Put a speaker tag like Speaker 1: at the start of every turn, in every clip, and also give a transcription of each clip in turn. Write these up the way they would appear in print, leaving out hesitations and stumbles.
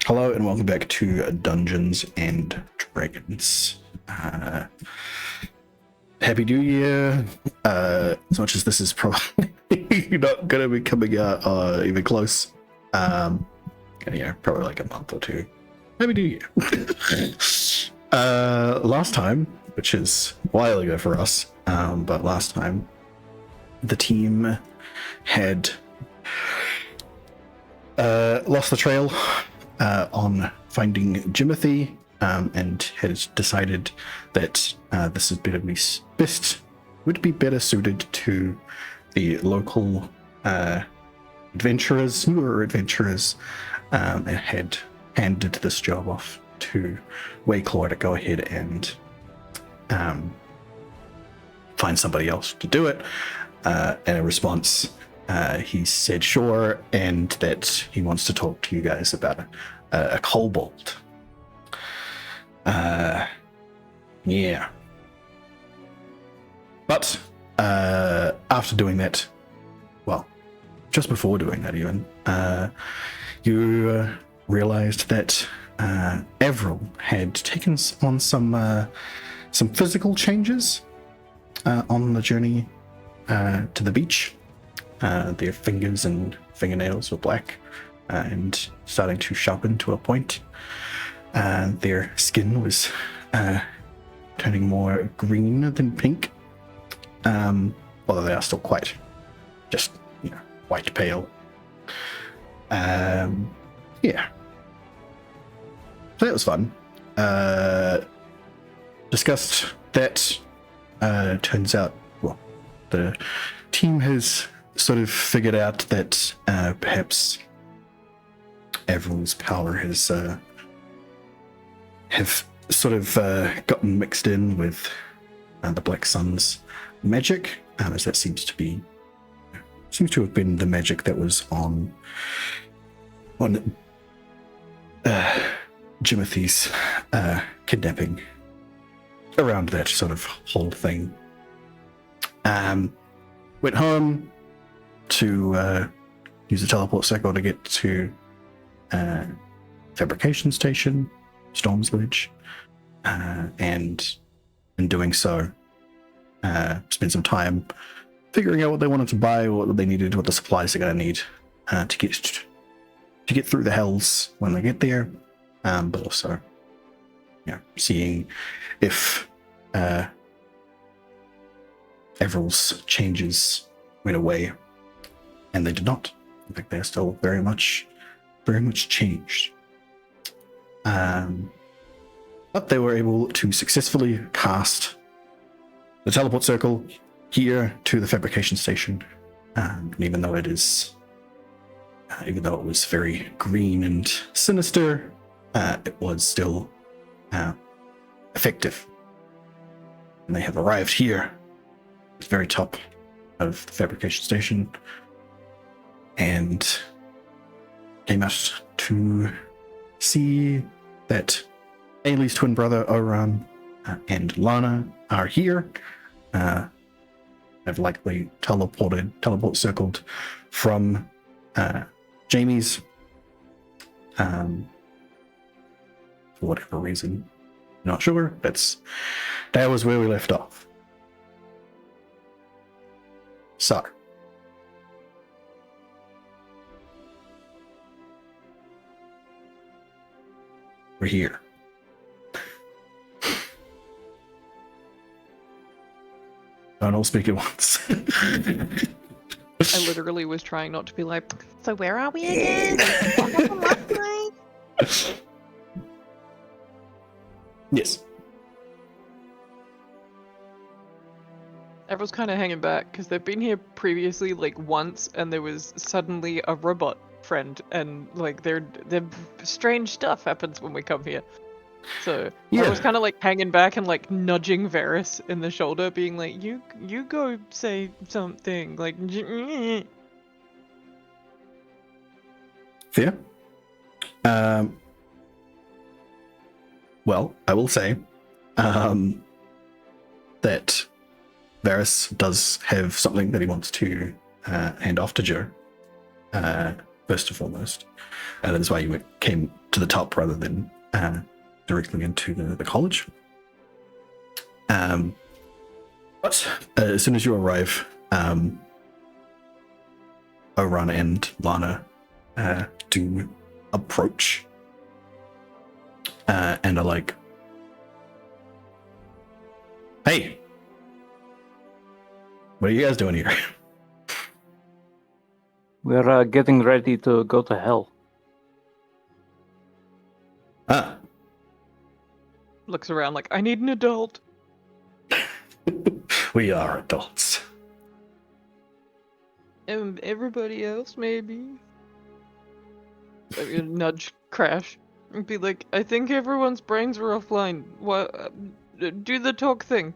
Speaker 1: Hello and welcome back to Dungeons and Dragons. Happy New Year. As much as this is probably not going to be coming out even close. Probably like a month or two. Happy New Year. Last time, which is a while ago for us, but last time the team had lost the trail on finding Jimothy, and has decided that this would be better suited to the local newer adventurers, and had handed this job off to Wayclaw to go ahead and find somebody else to do it. And in response, he said sure, and that he wants to talk to you guys about a kobold. Yeah. But after doing that, well, just before doing that even, you realized that Avril had taken on some physical changes on the journey to the beach. Their fingers and fingernails were black and starting to sharpen to a point. Their skin was turning more green than pink, although they are still quite just, white pale. Yeah. So that was fun. Discussed that. Turns out, well, the team has sort of figured out that perhaps Avril's power has have sort of gotten mixed in with the Black Sun's magic, as that seems to have been the magic that was on Jimothy's kidnapping, around that sort of whole thing. Went home to use the teleport circle to get to fabrication station, Storm's Ledge, and in doing so, spend some time figuring out what they wanted to buy, what they needed, what the supplies they're going to need to get through the hells when they get there, but also, seeing if Avril's changes went away, and they did not. In fact, they're still very much changed. But they were able to successfully cast the teleport circle here to the fabrication station, and even though it was very green and sinister, it was still effective. And they have arrived here at the very top of the fabrication station and came out to see that Ailey's twin brother Oran and Lana are here. Have likely teleport circled from Jamie's for whatever reason. Not sure. That was where we left off. So, we're here. Don't all speak at once.
Speaker 2: I literally was trying not to be like, so where are we again? What happened last night?
Speaker 1: Yes.
Speaker 2: Everyone's kind of hanging back because they've been here previously like once, and there was suddenly a robot friend, and like they're strange stuff happens when we come here. So I was kind of like hanging back and like nudging Varys in the shoulder, being like, "You go say something." Like,
Speaker 1: fair. Well, I will say that Varys does have something that he wants to hand off to Joe. first and foremost. And that's why you came to the top rather than directly into the college. But as soon as you arrive, Oran and Lana do approach and are like, "Hey, what are you guys doing here?"
Speaker 3: We're getting ready to go to hell.
Speaker 1: Ah.
Speaker 2: Looks around like, I need an adult.
Speaker 1: We are adults.
Speaker 2: And everybody else, maybe. I'm gonna nudge Crash and be like, I think everyone's brains are offline. What? Do the talk thing.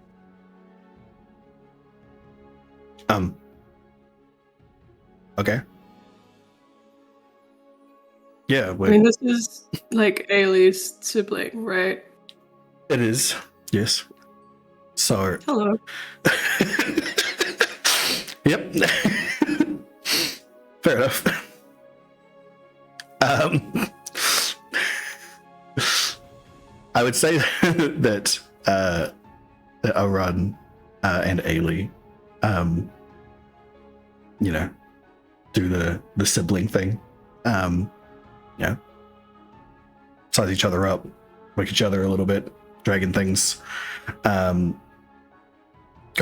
Speaker 1: Okay. Yeah,
Speaker 4: I mean, this is like Ailey's sibling, right?
Speaker 1: it is. Yes. So.
Speaker 4: Hello.
Speaker 1: Yep. Fair enough. I would say that Oran and Ailey, you know, do the sibling thing. Yeah. Size each other up, wake each other a little bit, dragging things. Go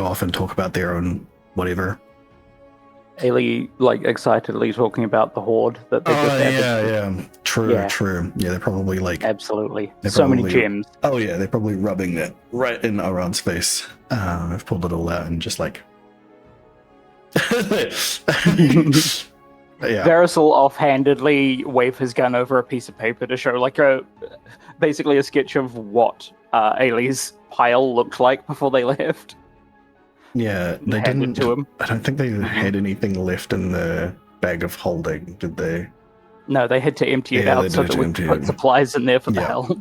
Speaker 1: off and talk about their own whatever.
Speaker 3: Ailey, like, excitedly talking about the horde that they just added.
Speaker 1: Yeah. True. Yeah, they're probably like...
Speaker 3: Absolutely. So many gems.
Speaker 1: Oh, yeah, they're probably rubbing it right in Oran's face. I've pulled it all out and just like... Yeah.
Speaker 3: Verisal offhandedly wave his gun over a piece of paper to show, like, basically a sketch of what Ailey's pile looked like before they left.
Speaker 1: Yeah, they didn't. To him. I don't think they had anything left in the bag of holding, did they?
Speaker 3: No, they had to empty it out so that we could put supplies in there for the hell.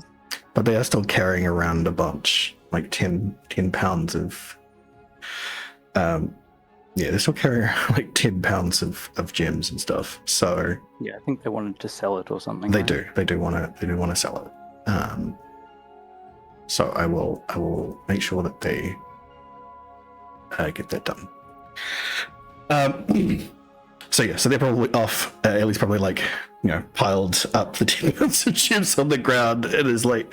Speaker 1: But they are still carrying around a bunch, like 10 pounds of. Yeah, they're still carrying like 10 pounds of gems and stuff. So
Speaker 3: yeah, I think they wanted to sell it or something.
Speaker 1: They do. They do want to sell it. So I will make sure that they get that done. So they're probably off. Ellie's probably like, piled up the 10 pounds of gems on the ground and is like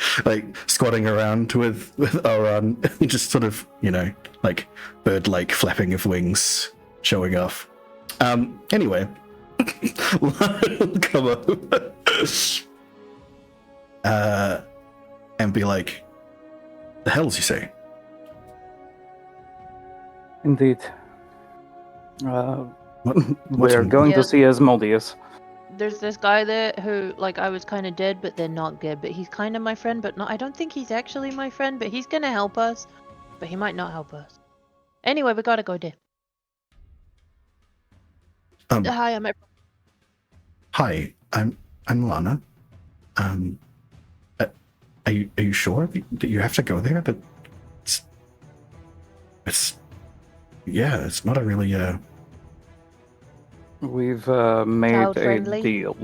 Speaker 1: squatting around with Oran, just sort of, like bird-like flapping of wings, showing off. Anyway, will come over and be like, "The hells you say?"
Speaker 3: Indeed. We're going to see Asmodeus.
Speaker 5: There's this guy there who, like, I was kind of dead, but they're not good. But he's kind of my friend, but not. I don't think he's actually my friend, but he's gonna help us. But he might not help us. Anyway, we gotta go there. Hi, I'm.
Speaker 1: Hi, I'm Lana. Are you sure that you have to go there? That it's not a really
Speaker 3: We've made a deal.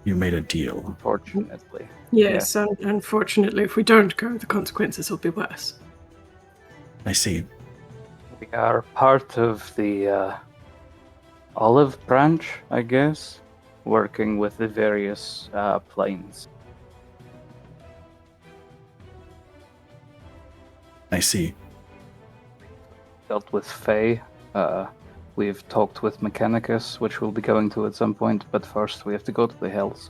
Speaker 1: You made a deal.
Speaker 3: Unfortunately.
Speaker 4: Yes, and unfortunately, if we don't go, the consequences will be worse.
Speaker 1: I see.
Speaker 3: We are part of the olive branch, I guess, working with the various planes.
Speaker 1: I see.
Speaker 3: Dealt with Faye. We've talked with Mechanicus, which we'll be going to at some point, but first we have to go to the Hells.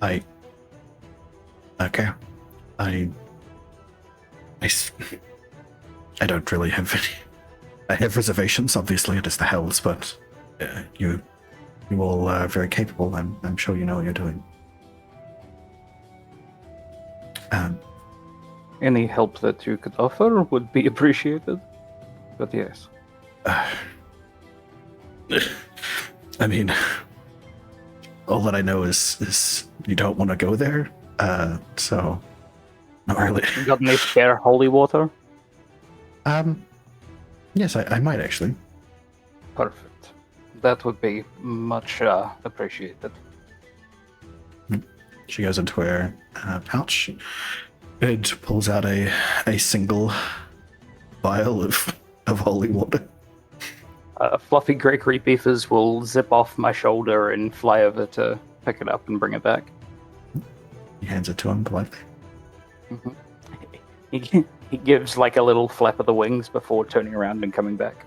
Speaker 1: Okay. I don't really have any. I have reservations, obviously, it is the Hells, but you all are very capable. I'm sure you know what you're doing.
Speaker 3: Any help that you could offer would be appreciated. But yes.
Speaker 1: I mean, all that I know is you don't want to go there. So not really.
Speaker 3: You got any spare holy water?
Speaker 1: Yes, I might actually.
Speaker 3: Perfect. That would be much appreciated.
Speaker 1: She goes into her pouch. It pulls out a single vial of holy water.
Speaker 3: Fluffy grey creepythers will zip off my shoulder and fly over to pick it up and bring it back.
Speaker 1: He hands it to him politely.
Speaker 3: Mm-hmm. He gives like a little flap of the wings before turning around and coming back.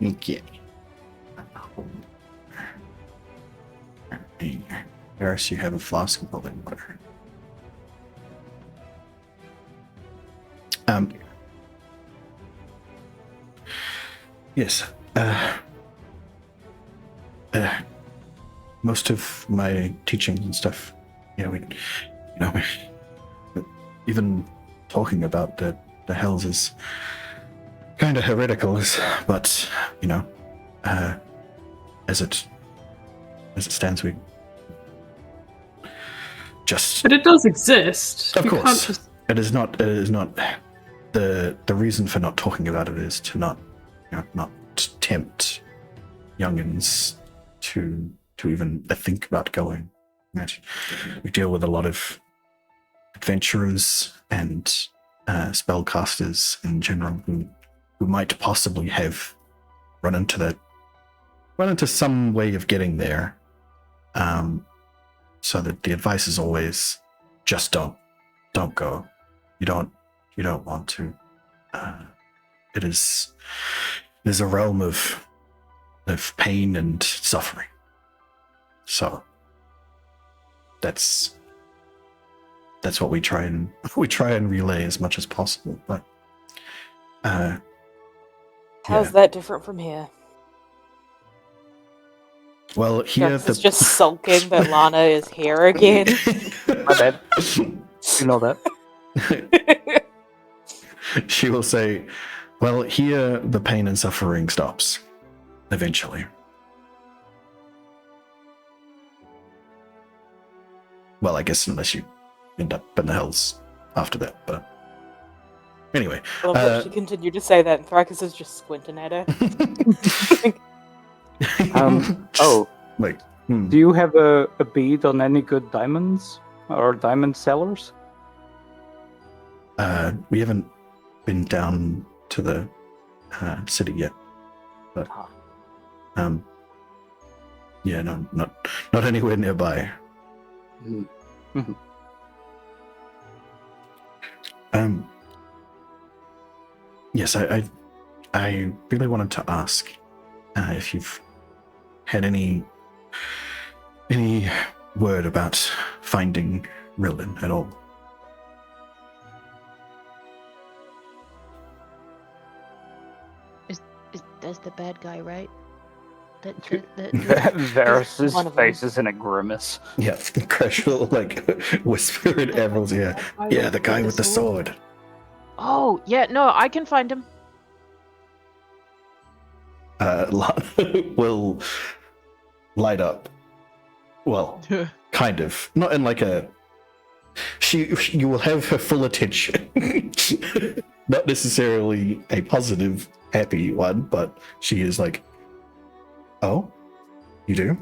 Speaker 1: Okay. Eris, you have a flask of holy water. Yes. Most of my teaching and stuff, even talking about the hells is kind of heretical, but as it stands, we just.
Speaker 4: But it does exist.
Speaker 1: Of
Speaker 4: You
Speaker 1: course,
Speaker 4: can't just...
Speaker 1: it is not. It is not. The reason for not talking about it is to not tempt youngins to even think about going. Right? We deal with a lot of adventurers and spellcasters in general who might possibly have run into some way of getting there. So that the advice is always just don't go. You don't want to. It is a realm of pain and suffering. So that's what we try and relay as much as possible. But
Speaker 6: how's that different from here?
Speaker 1: Well, here
Speaker 6: Jux is just sulking that Lana is here again.
Speaker 3: My bad. You know that.
Speaker 1: She will say, well, here the pain and suffering stops. Eventually. Well, I guess unless you end up in the hells after that, but anyway.
Speaker 6: I love that she continued to say that, and Thrakus is just squinting at her.
Speaker 1: Like,
Speaker 3: do you have a bead on any good diamonds or diamond sellers?
Speaker 1: We haven't been down to the city yet, but yeah, no, not anywhere nearby.
Speaker 3: Mm-hmm.
Speaker 1: Yes, I really wanted to ask if you've had any word about finding Rildan at all.
Speaker 5: That's the bad guy, right?
Speaker 3: Varus's face is in a grimace.
Speaker 1: Yeah, Crash will whisper in Emerald's ear. Yeah, the guy with the sword.
Speaker 5: Oh, yeah, no, I can find him.
Speaker 1: Lana will light up. Well, kind of. Not in a... You will have her full attention. Not necessarily a positive, happy one, but she is oh, you do?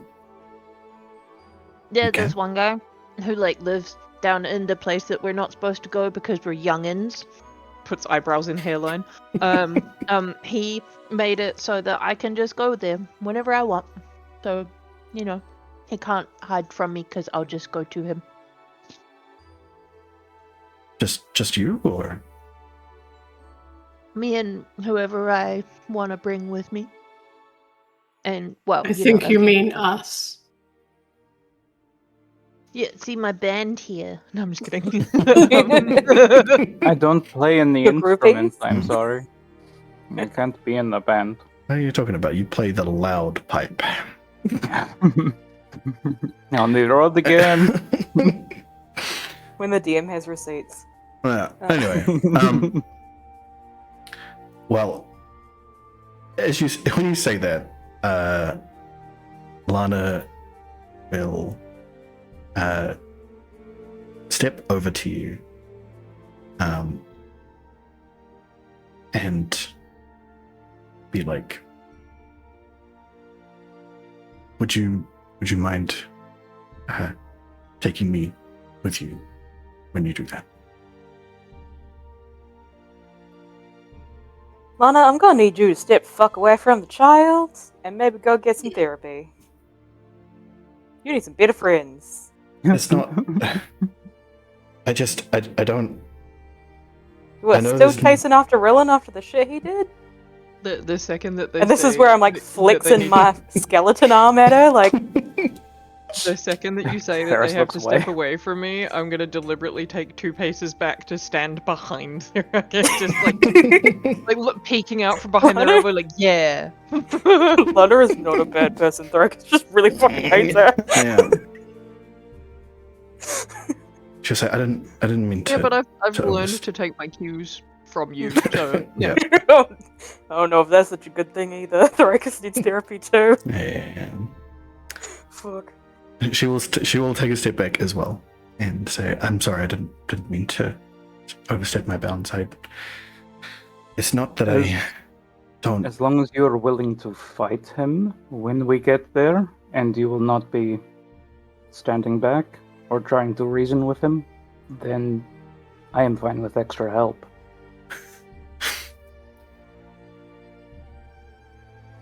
Speaker 5: Yeah,
Speaker 1: Okay.
Speaker 5: there's one guy who lives down in the place that we're not supposed to go because we're youngins.
Speaker 2: Puts eyebrows in hairline.
Speaker 5: He made it so that I can just go there whenever I want. So, he can't hide from me because I'll just go to him.
Speaker 1: Just you, or?
Speaker 5: Me and whoever I want to bring with me. And, well,
Speaker 4: I think you mean us.
Speaker 5: Yeah, see my band here. No, I'm just kidding.
Speaker 3: I don't play in the
Speaker 6: The
Speaker 3: instruments,
Speaker 6: groupings?
Speaker 3: I'm sorry. I can't be in the band.
Speaker 1: What are you talking about? You play the loud pipe.
Speaker 3: On the road again.
Speaker 6: When the DM has receipts.
Speaker 1: Anyway, well, when you say that, Lana will step over to you, and be like, would you mind taking me with you when you do that?
Speaker 6: Lana, I'm gonna need you to step fuck away from the child and maybe go get some therapy. You need some better friends.
Speaker 1: It's not. I don't.
Speaker 6: What,
Speaker 1: I know
Speaker 6: still
Speaker 1: this-
Speaker 6: chasing after Rillen after the shit he did?
Speaker 2: The second that they
Speaker 6: And this is
Speaker 2: say
Speaker 6: where I'm like
Speaker 2: that they
Speaker 6: flexing
Speaker 2: need-
Speaker 6: my skeleton arm at her, like,
Speaker 2: The second that you say that
Speaker 3: Ferris
Speaker 2: they have to
Speaker 3: looks
Speaker 2: step
Speaker 3: away.
Speaker 2: away from me, I'm gonna deliberately take 2 paces back to stand behind the rocket, just like look, peeking out from behind the
Speaker 6: Lana?
Speaker 2: rubber, like yeah.
Speaker 6: Lana is not a bad person, Thorek just really fucking hates her.
Speaker 1: Yeah. She'll say, I didn't mean to.
Speaker 2: Yeah, but I've
Speaker 1: to
Speaker 2: learned
Speaker 1: overst-
Speaker 2: to take my cues from you, so
Speaker 1: Yeah.
Speaker 6: I don't know if that's such a good thing either. Thorakus needs therapy too.
Speaker 1: Yeah.
Speaker 6: Fuck.
Speaker 1: She will take a step back as well and say, I'm sorry, I didn't mean to overstep my bounds. It's not that I don't.
Speaker 3: As long as you're willing to fight him when we get there, and you will not be standing back or trying to reason with him, then I am fine with extra help.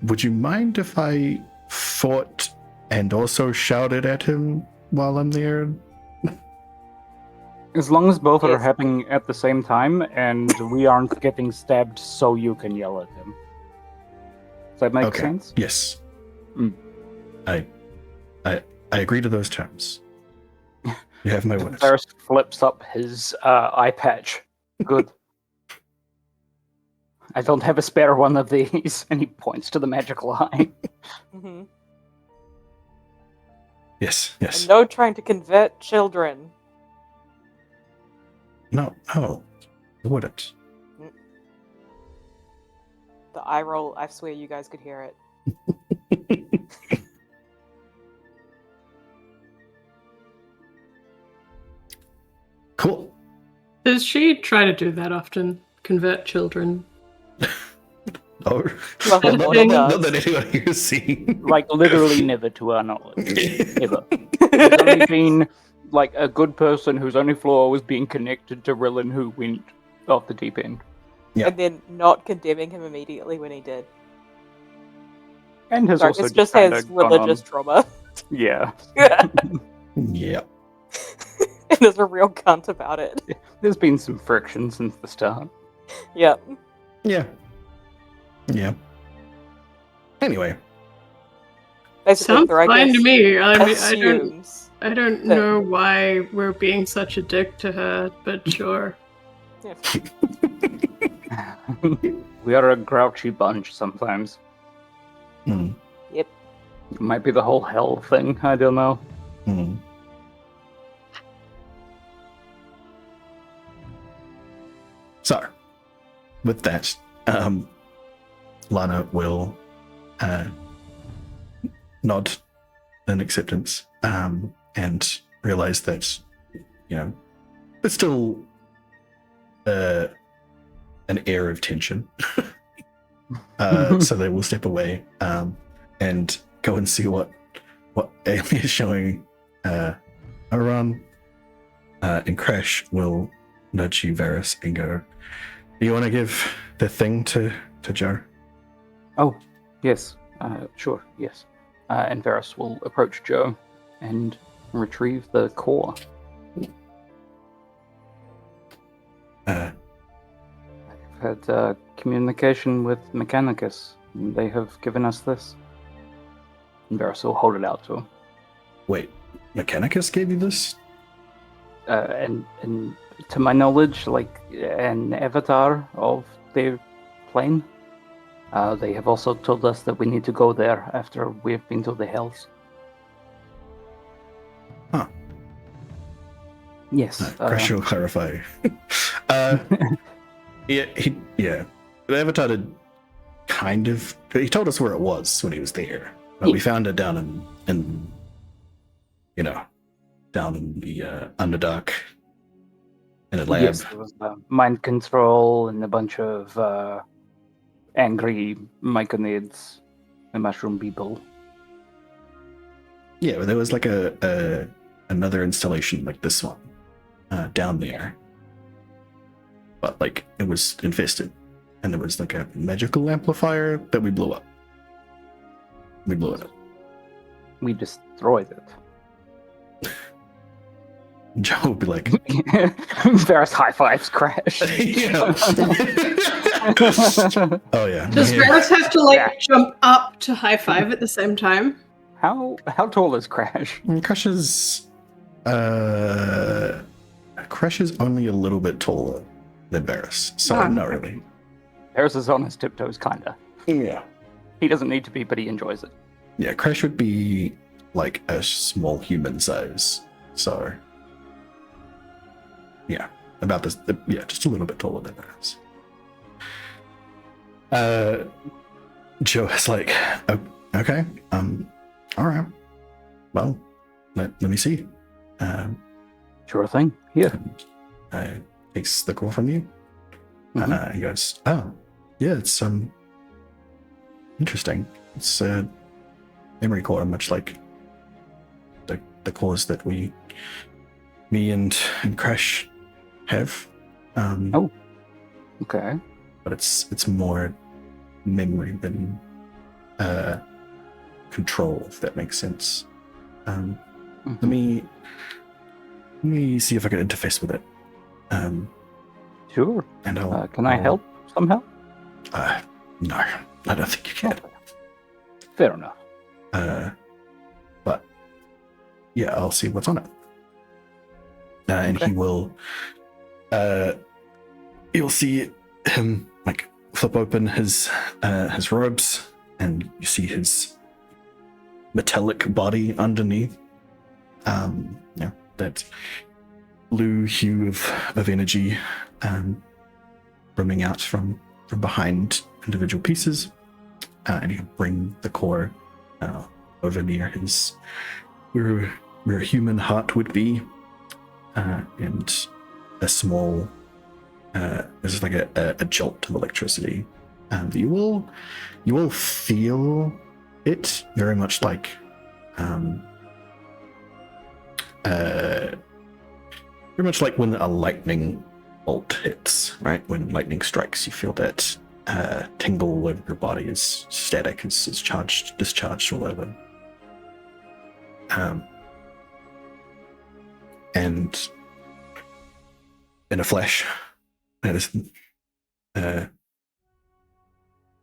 Speaker 1: Would you mind if I fought and also shouted at him while I'm there?
Speaker 3: As long as both are
Speaker 6: Yes.
Speaker 3: happening at the same time, and we aren't getting stabbed so you can yell at him. Does that make
Speaker 1: Okay.
Speaker 3: sense?
Speaker 1: Yes.
Speaker 3: Mm.
Speaker 1: I agree to those terms. You have my word.
Speaker 3: Ferris flips up his eye patch. Good. I don't have a spare one of these, and he points to the magical eye.
Speaker 6: Mm-hmm.
Speaker 1: Yes, yes.
Speaker 6: And no trying to convert children.
Speaker 1: No, I wouldn't.
Speaker 6: The eye roll, I swear you guys could hear it.
Speaker 1: Cool.
Speaker 4: Does she try to do that often? Convert children?
Speaker 1: Oh,
Speaker 6: Well,
Speaker 4: Not
Speaker 1: not,
Speaker 4: that
Speaker 1: not that anyone here has seen.
Speaker 3: Like, literally never to our knowledge. Ever. It's only been, like, a good person whose only flaw was being connected to Rillen, who went off the deep end.
Speaker 1: Yeah.
Speaker 6: And then not condemning him immediately when he did.
Speaker 3: And has also
Speaker 6: Darkness just
Speaker 3: kinda
Speaker 6: has
Speaker 3: gone
Speaker 6: religious
Speaker 3: on-
Speaker 6: trauma.
Speaker 3: Yeah.
Speaker 1: Yeah.
Speaker 6: And is a real cunt about it.
Speaker 3: There's been some friction since the start.
Speaker 6: Yep.
Speaker 1: Yeah. Yeah. Anyway,
Speaker 6: Basically,
Speaker 4: Sounds
Speaker 6: Thorakus
Speaker 4: fine to me. I mean,
Speaker 6: assumes.
Speaker 4: I don't
Speaker 6: that-
Speaker 4: know why we're being such a dick to her, but sure.
Speaker 6: Yeah.
Speaker 3: We are a grouchy bunch sometimes.
Speaker 1: mm,
Speaker 3: It might be the whole hell thing, I don't know.
Speaker 1: mm. So, with that, Lana will nod in acceptance and realize that, there's still an air of tension. So they will step away and go and see what Amy is showing around. And Crash will nudge you, Varys, and go, "Do you want to give the thing to Joe?"
Speaker 3: Oh, yes. Sure, yes. And Varys will approach Joe and retrieve the core.
Speaker 1: Uh,
Speaker 3: I've had communication with Mechanicus. And they have given us this. And Varys will hold it out to him.
Speaker 1: wait, Mechanicus gave you this?
Speaker 3: And to my knowledge, like an avatar of their plane. They have also told us that we need to go there after we've been to the Hells.
Speaker 1: Huh.
Speaker 3: Yes.
Speaker 1: Crash will clarify. Yeah. The Avatar did kind of. He told us where it was when he was there, but we found it down in down in the Underdark in a lab.
Speaker 3: Yes, there was mind control and a bunch of angry myconids, the mushroom people.
Speaker 1: Yeah, there was like another installation like this one down there, but like it was infested, and there was like a magical amplifier that we blew up. We blew it up.
Speaker 3: We destroyed it.
Speaker 1: Joe would be like,
Speaker 3: Varus high fives crash.
Speaker 1: yeah. Oh yeah.
Speaker 4: Does
Speaker 1: Yeah.
Speaker 4: Varus have to jump up to high five at the same time?
Speaker 3: How tall is Crash?
Speaker 1: Crash is only a little bit taller than Varus, so
Speaker 4: Ah,
Speaker 1: not
Speaker 4: okay.
Speaker 1: really.
Speaker 3: Varus is on his tiptoes, kinda.
Speaker 1: Yeah.
Speaker 3: He doesn't need to be, but he enjoys it.
Speaker 1: Yeah, Crash would be like a small human size. So yeah, about this. Yeah, just a little bit taller than Varus. Joe is like, oh, okay, all right. Well, let me see.
Speaker 3: Sure thing. Here.
Speaker 1: Takes the call from you.
Speaker 3: Mhm.
Speaker 1: He goes, oh, yeah, it's interesting. It's a memory core, much like the cores that me and Crash have.
Speaker 3: Oh. Okay.
Speaker 1: But it's more memory than control, if that makes sense.
Speaker 3: Mhm.
Speaker 1: Let me see if I can interface with it.
Speaker 3: Sure.
Speaker 1: And I'll.
Speaker 3: Can I help somehow?
Speaker 1: No, I don't think you can.
Speaker 3: Fair enough.
Speaker 1: But yeah, I'll see what's on it. And
Speaker 3: Okay.
Speaker 1: he will. You'll see him like flip open his robes, and you see his metallic body underneath. Yeah, that blue hue of energy brimming out from behind individual pieces, and he'll bring the core over near his where a human heart would be, and a small there's like a jolt of electricity, and you will feel it very much like very much like when a lightning bolt hits, right? When lightning strikes, you feel that tingle all over your body as static is discharged all over. And in a flash, that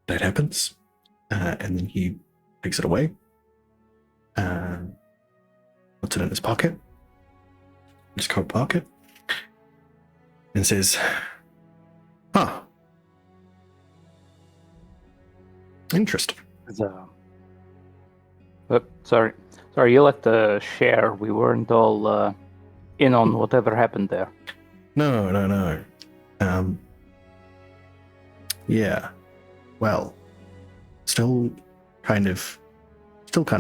Speaker 1: happens, and then he takes it away, puts it in his pocket, his coat pocket, and says, "Huh, interesting."
Speaker 3: Sorry, you let the share. We weren't all in on whatever happened there.
Speaker 1: No. Yeah. Well, still kind of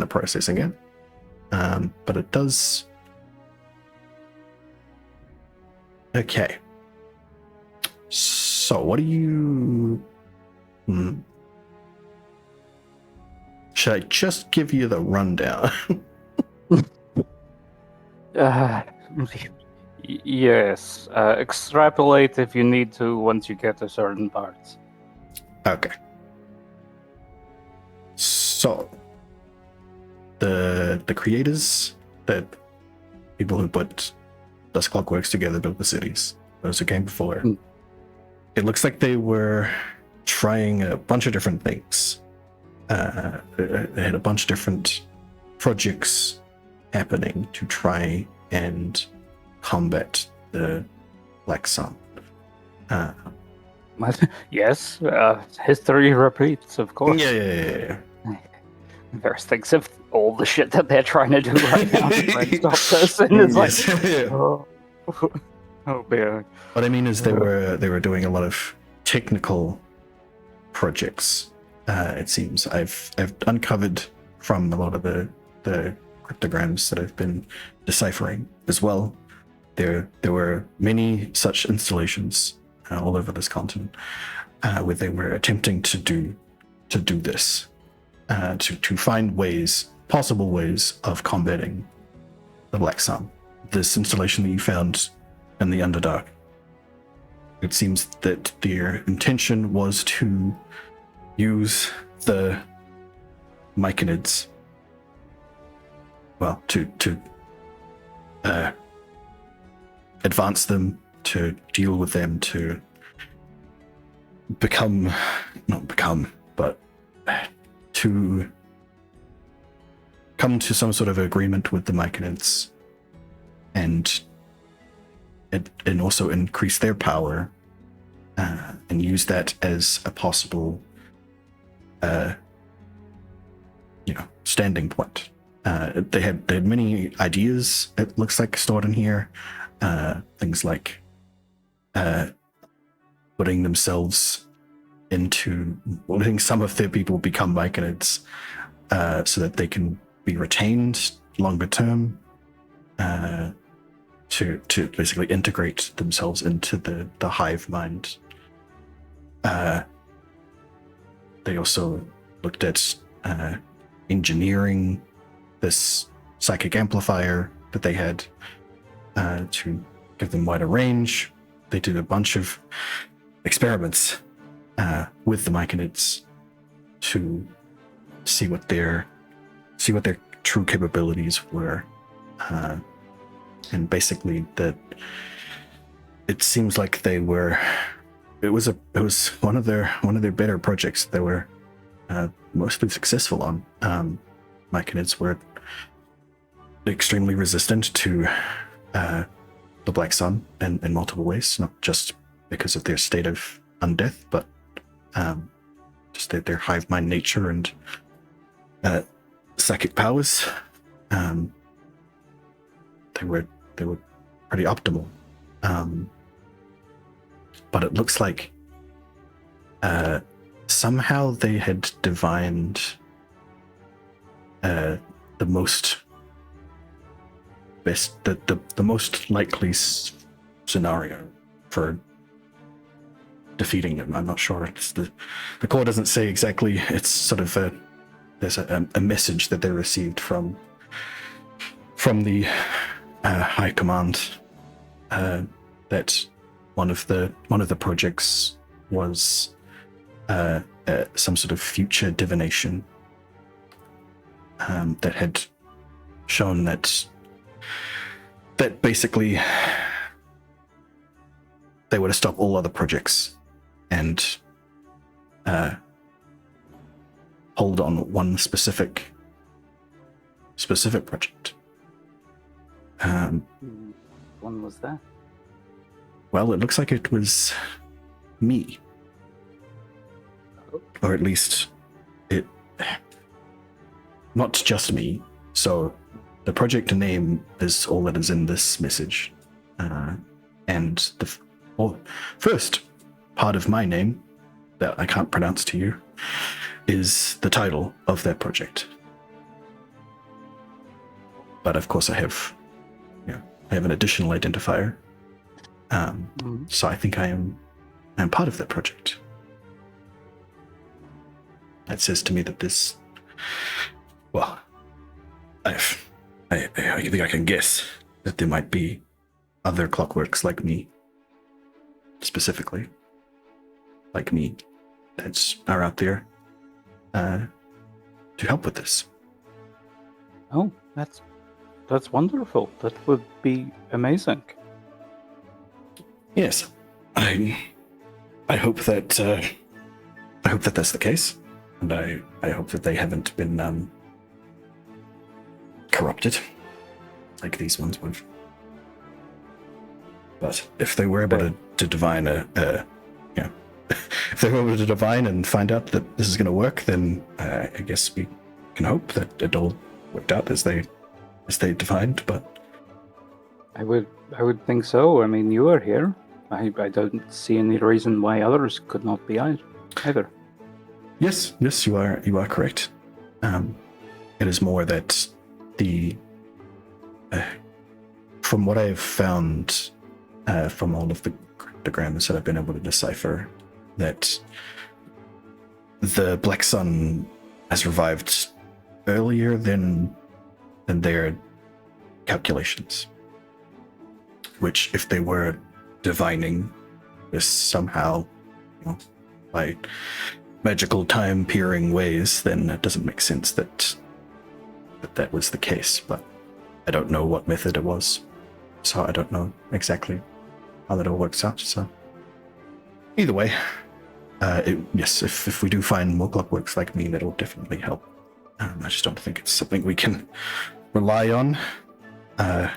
Speaker 1: processing it. But it does. Okay. So, what do you? Should I just give you the rundown?
Speaker 3: Yes. Extrapolate if you need to once you get to certain parts.
Speaker 1: Okay. So, the creators, the people who put Dust Clockworks together, built the cities, those who came before, it looks like they were trying a bunch of different things. They had a bunch of different projects happening to try and combat the Black Sun.
Speaker 3: Yes, history repeats, of course.
Speaker 1: Yeah.
Speaker 3: Varus thinks of all the shit that they're trying to do right now to try and stop this, and it's like, oh man.
Speaker 1: What I mean is they were doing a lot of technical projects. It seems I've uncovered from a lot of the cryptograms that I've been deciphering as well. There were many such installations all over this continent, where they were attempting to do this, to find possible ways of combating the Black Sun. This installation that you found in the Underdark, it seems that their intention was to use the Myconids, well, to advance them, to deal with them, to to come to some sort of agreement with the Myconids and also increase their power, and use that as a possible standing point. They had many ideas, it looks like, stored in here. Things like letting some of their people become Myconids, so that they can be retained longer term, to basically integrate themselves into the hive mind. They also looked at engineering this psychic amplifier that they had, to give them wider range. They did a bunch of experiments with the Myconids to see what their true capabilities were, and basically it seems like it was one of their better projects. They were mostly successful on. Myconids were extremely resistant to the Black Sun in multiple ways, not just because of their state of undeath, but just their hive mind nature and psychic powers. They were pretty optimal, but it looks like somehow they had divined the most likely scenario for defeating them. I'm not sure. The core doesn't say exactly. It's sort of there's a message that they received from the high command, that one of the projects was some sort of future divination, that had shown that basically they were to stop all other projects and hold on one specific project.
Speaker 3: One was that?
Speaker 1: Well, it looks like it was me. Or at least not just me. So the project name is all that is in this message. And the first part of my name that I can't pronounce to you is the title of that project. But of course I have an additional identifier. So I think I am part of that project. That says to me that this, well, I think I can guess that there might be other clockworks like me, specifically like me, that are out there to help with this.
Speaker 3: Oh, that's wonderful. That would be amazing.
Speaker 1: Yes, I hope that that's the case, and I hope that they haven't been corrupted like these ones would. But if they were able to divine if they were able to divine and find out that this is going to work, then I guess we can hope that it all worked out as they defined. But
Speaker 3: I would think so. I mean, you are here. I don't see any reason why others could not be either.
Speaker 1: Yes, you are correct. It is more that from what I've found from all of the cryptograms that I've been able to decipher, that the Black Sun has revived earlier than their calculations. Which, if they were divining this somehow, by magical time-peering ways, then it doesn't make sense that was the case. But I don't know what method it was, so I don't know exactly how that all works out. So either way, yes, if we do find more clockworks like me, that'll definitely help. I just don't think it's something we can rely on. But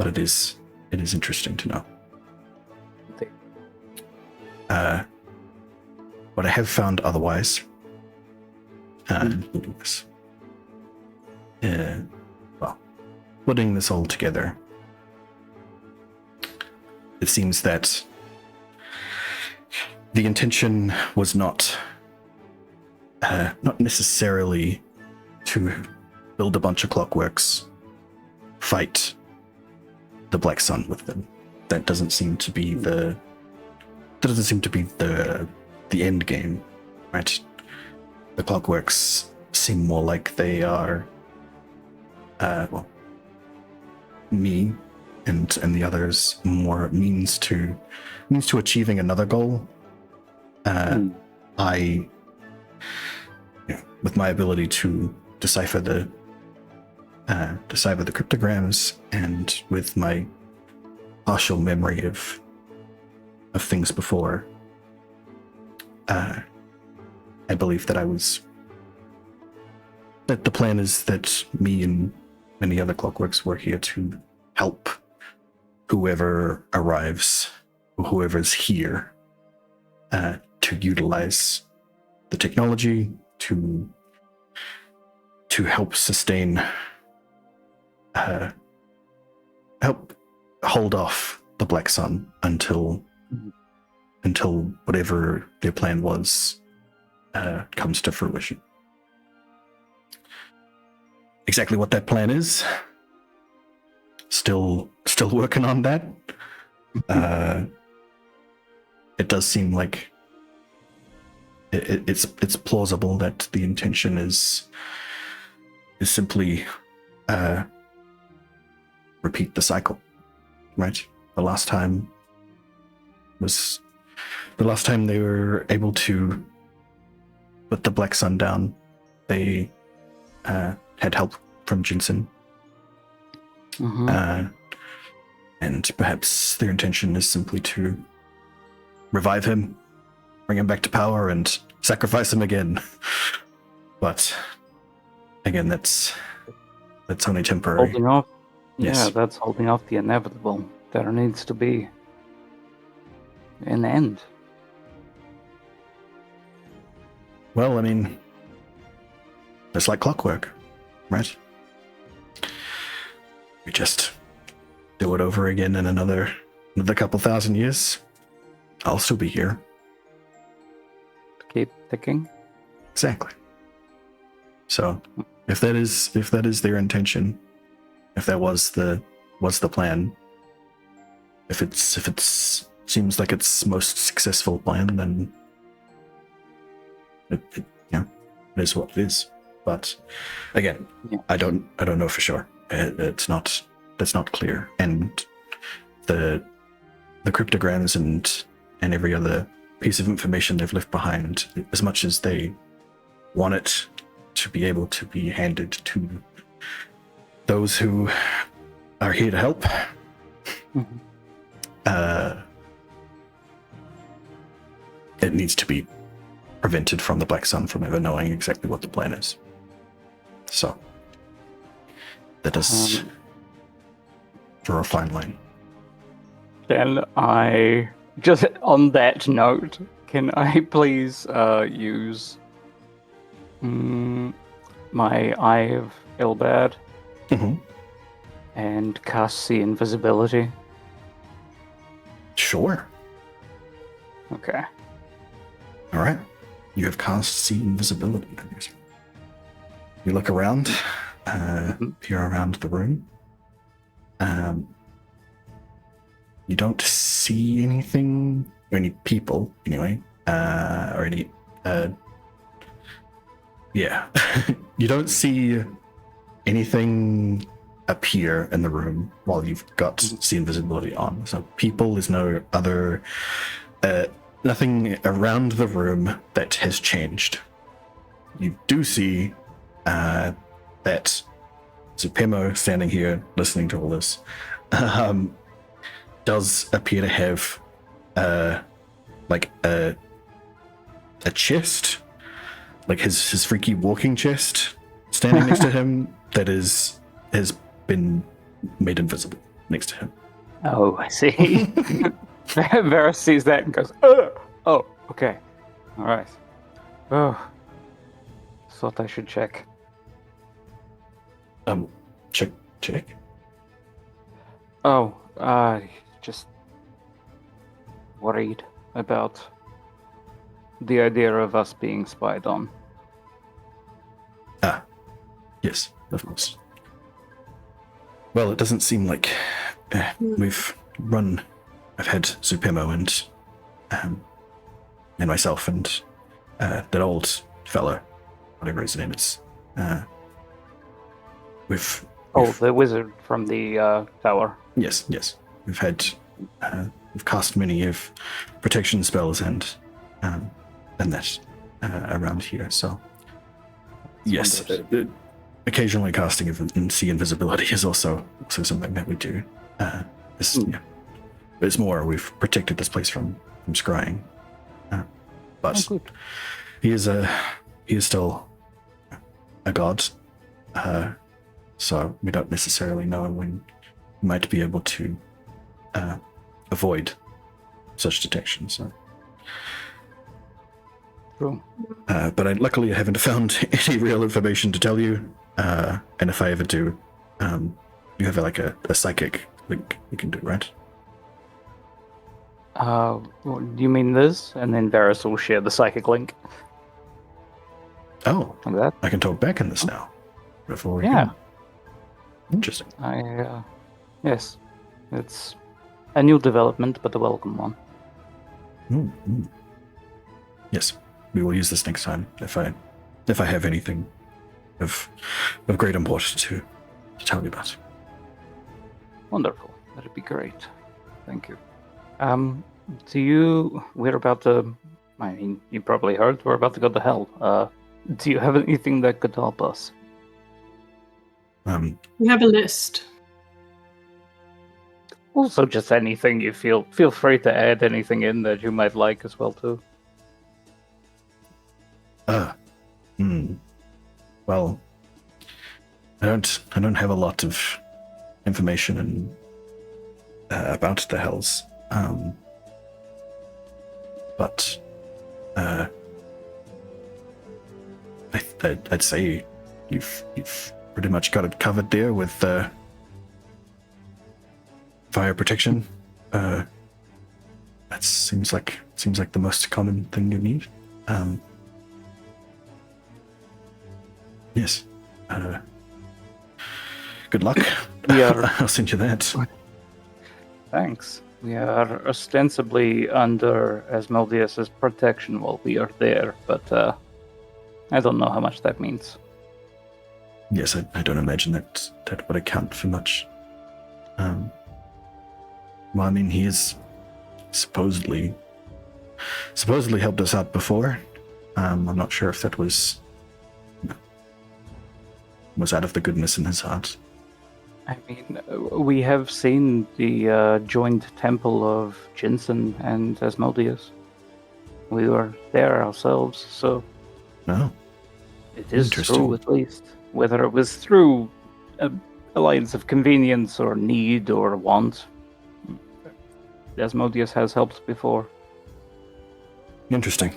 Speaker 1: it is interesting to know. What I have found otherwise, putting this all together, it seems that the intention was not necessarily to build a bunch of clockworks, fight the Black Sun with them. That doesn't seem to be the end game, right? The clockworks seem more like they are, me and the others more means to achieving another goal. With my ability to decipher the cryptograms, and with my partial memory of things before, I believe that the plan is that me and many other clockworks were here to help whoever arrives, or whoever's here, to utilize the technology to help sustain, help hold off the Black Sun until whatever their plan was comes to fruition. Exactly what that plan is, still working on that. It does seem like it's plausible that the intention is simply repeat the cycle, right? The last time they were able to put the Black Sun down, they had help from Jinsen. And perhaps their intention is simply to revive him, bring him back to power, and sacrifice him again. But again, that's only temporary.
Speaker 3: Holding off.
Speaker 1: Yes.
Speaker 3: Yeah, that's holding off the inevitable. There needs to be an end.
Speaker 1: Well, I mean, it's like clockwork, right? We just do it over again in another couple thousand years. I'll still be here.
Speaker 3: Keep ticking.
Speaker 1: Exactly. So, if that is their intention, if that was the plan, if it seems like its most successful plan, then it is what it is. But again, I don't know for sure. That's not clear. And the cryptograms and every other piece of information they've left behind, as much as they want it to be able to be handed to those who are here to help, it needs to be prevented from the Black Sun from ever knowing exactly what the plan is. So that does draw a fine line.
Speaker 3: Can I, just on that note, can I please use my Eye of Ilbad and cast See Invisibility?
Speaker 1: Sure.
Speaker 3: Okay.
Speaker 1: All right. You have cast See Invisibility. You look around, peer around the room. You don't see anything or any people anyway, or any yeah. You don't see anything appear in the room while you've got see invisibility on. So people is no other nothing around the room that has changed. You do see that Supemo standing here listening to all this does appear to have like a chest, like his freaky walking chest standing next to him that has been made invisible next to him.
Speaker 3: Oh, I see. Varys sees that and goes, oh, okay. All right. Oh, thought I should check.
Speaker 1: Check.
Speaker 3: Oh, just worried about the idea of us being spied on.
Speaker 1: Yes, of course. Well, it doesn't seem like I've had Supemo and myself and that old fellow, whatever his name is. We've
Speaker 3: the wizard from the tower.
Speaker 1: Yes. We've cast many of protection spells and that around here. So yes, occasionally casting and see invisibility is also something that we do. It's more we've protected this place from scrying. But he is still a god. So we don't necessarily know when we might be able to avoid such detection. So,
Speaker 3: True.
Speaker 1: but luckily I haven't found any real information to tell you. And if I ever do, you have like a psychic link you can do, right?
Speaker 3: Do you mean this? And then Varys will share the psychic link.
Speaker 1: Oh,
Speaker 3: Like that?
Speaker 1: I can talk back in this now. Before we
Speaker 3: Yeah.
Speaker 1: go. Interesting.
Speaker 3: Yes. It's a new development, but a welcome one.
Speaker 1: Mm. Yes, we will use this next time if I have anything of great importance to tell you about.
Speaker 3: Wonderful. That'd be great. Thank you. We're about to, I mean, you probably heard, we're about to go to hell. Do you have anything that could help us?
Speaker 4: We have a list.
Speaker 3: Also, just anything you feel free to add anything in that you might like as well too.
Speaker 1: Well, I don't have a lot of information about the hells. But I'd say you've pretty much got it covered there with fire protection. That seems like the most common thing you need. Yes. Good luck. I'll send you that.
Speaker 3: Thanks. We are ostensibly under Asmodeus's protection while we are there, but I don't know how much that means.
Speaker 1: Yes, I don't imagine that would account for much. Well, I mean, he is supposedly helped us out before. I'm not sure if that was out of the goodness in his heart.
Speaker 3: I mean, we have seen the joined temple of Jinsen and Asmodeus. We were there ourselves, so
Speaker 1: No.
Speaker 3: it is
Speaker 1: Interesting.
Speaker 3: true at least. Whether it was through an alliance of convenience or need or want, Asmodeus has helped before.
Speaker 1: Interesting.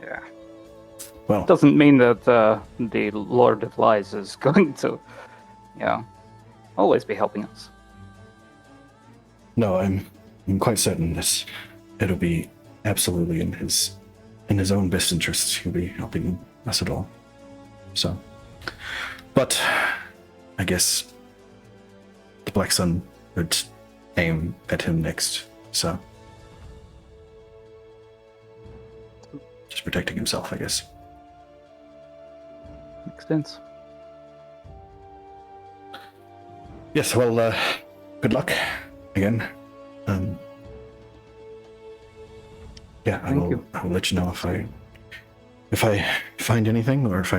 Speaker 3: Yeah.
Speaker 1: Well,
Speaker 3: Doesn't mean that the Lord of Lies is going to, always be helping us.
Speaker 1: no, I'm quite certain that it'll be absolutely in his own best interests. He'll be helping us at all. So, but I guess the Black Sun would aim at him next. So, just protecting himself, I guess.
Speaker 3: Makes sense.
Speaker 1: Yes, well, good luck again. Yeah,
Speaker 3: Thank you.
Speaker 1: I will let you know if I find anything, or if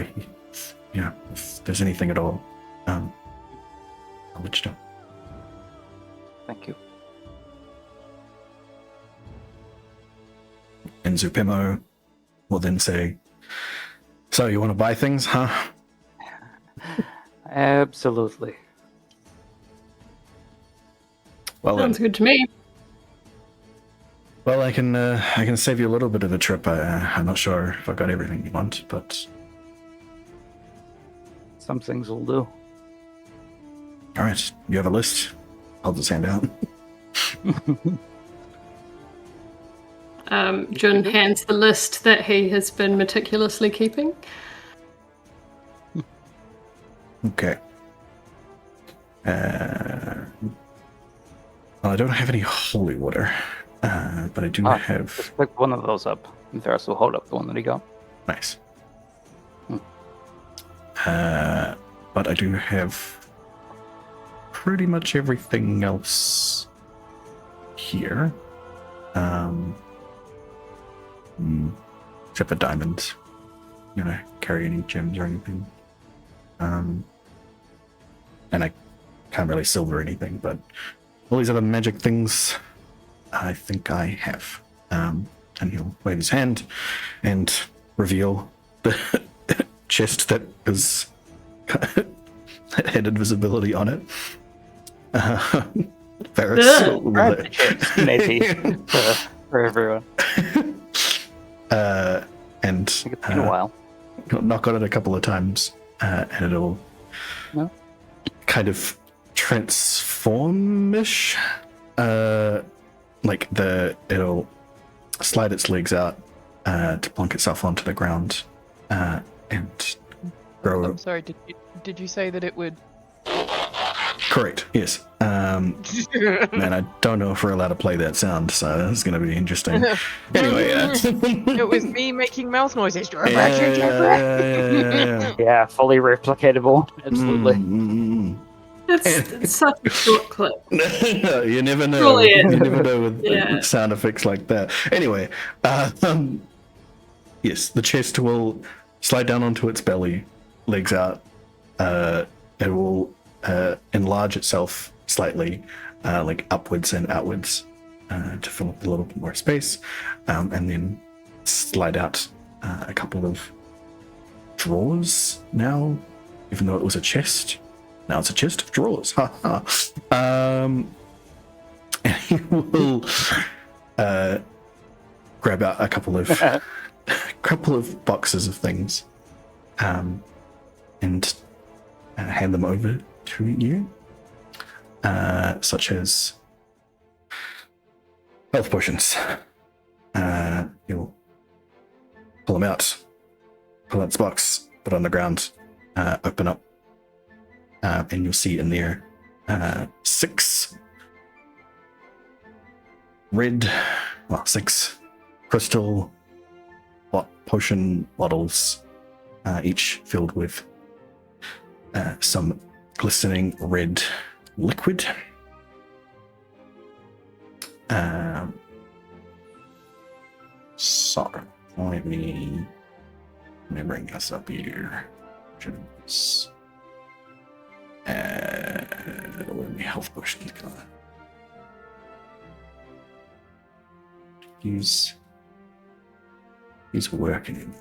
Speaker 1: there's anything at all. I'll let you know.
Speaker 3: Thank you.
Speaker 1: And Zupimo will then say, "So you want to buy things, huh?"
Speaker 3: Absolutely.
Speaker 1: Well,
Speaker 4: Sounds good to me.
Speaker 1: well, I can save you a little bit of the trip. I'm not sure if I got everything you want, but
Speaker 3: Some things will do.
Speaker 1: all right. You have a list? I'll just hand out.
Speaker 4: Jun hands the list that he has been meticulously keeping.
Speaker 1: Okay. Well, I don't have any holy water, but I do have.
Speaker 3: Just pick one of those up. And Ferris will hold up the one that he got.
Speaker 1: Nice.
Speaker 3: Hmm.
Speaker 1: But I do have pretty much everything else here. Except for diamonds. You know, carry any gems or anything. And I can't really silver anything, but all these other magic things I think I have. And he'll wave his hand and reveal the chest that is that had invisibility on it. Ferris
Speaker 4: Ugh.
Speaker 1: will-
Speaker 3: Grab the chest, maybe, for everyone.
Speaker 1: and
Speaker 3: It's been a while.
Speaker 1: he'll knock on it a couple of times, and it'll
Speaker 3: No?
Speaker 1: kind of transform-ish. Like it'll slide its legs out to plunk itself onto the ground and grow.
Speaker 2: I'm sorry. Did you say that it would?
Speaker 1: Correct. Yes. Man, I don't know if we're allowed to play that sound, so this is going to be interesting. Anyway,
Speaker 2: It was me making mouth noises.
Speaker 3: Yeah, fully replicatable. Absolutely.
Speaker 4: It's such a short clip.
Speaker 1: You never know.
Speaker 4: Brilliant.
Speaker 1: You never know with
Speaker 4: Yeah.
Speaker 1: sound effects like that. Anyway, yes, the chest will slide down onto its belly, legs out. It will enlarge itself slightly, like upwards and outwards, to fill up a little bit more space, and then slide out a couple of drawers now, even though it was a chest. Now it's a chest of drawers. Ha ha. And he will grab out a couple of boxes of things, and hand them over to you, such as health potions. You'll pull them out, pull out this box, put it on the ground, open up, and you'll see in there 6 crystal potion bottles, each filled with some glistening red liquid. So let me bring this up here. Where are my health potions going? He's working.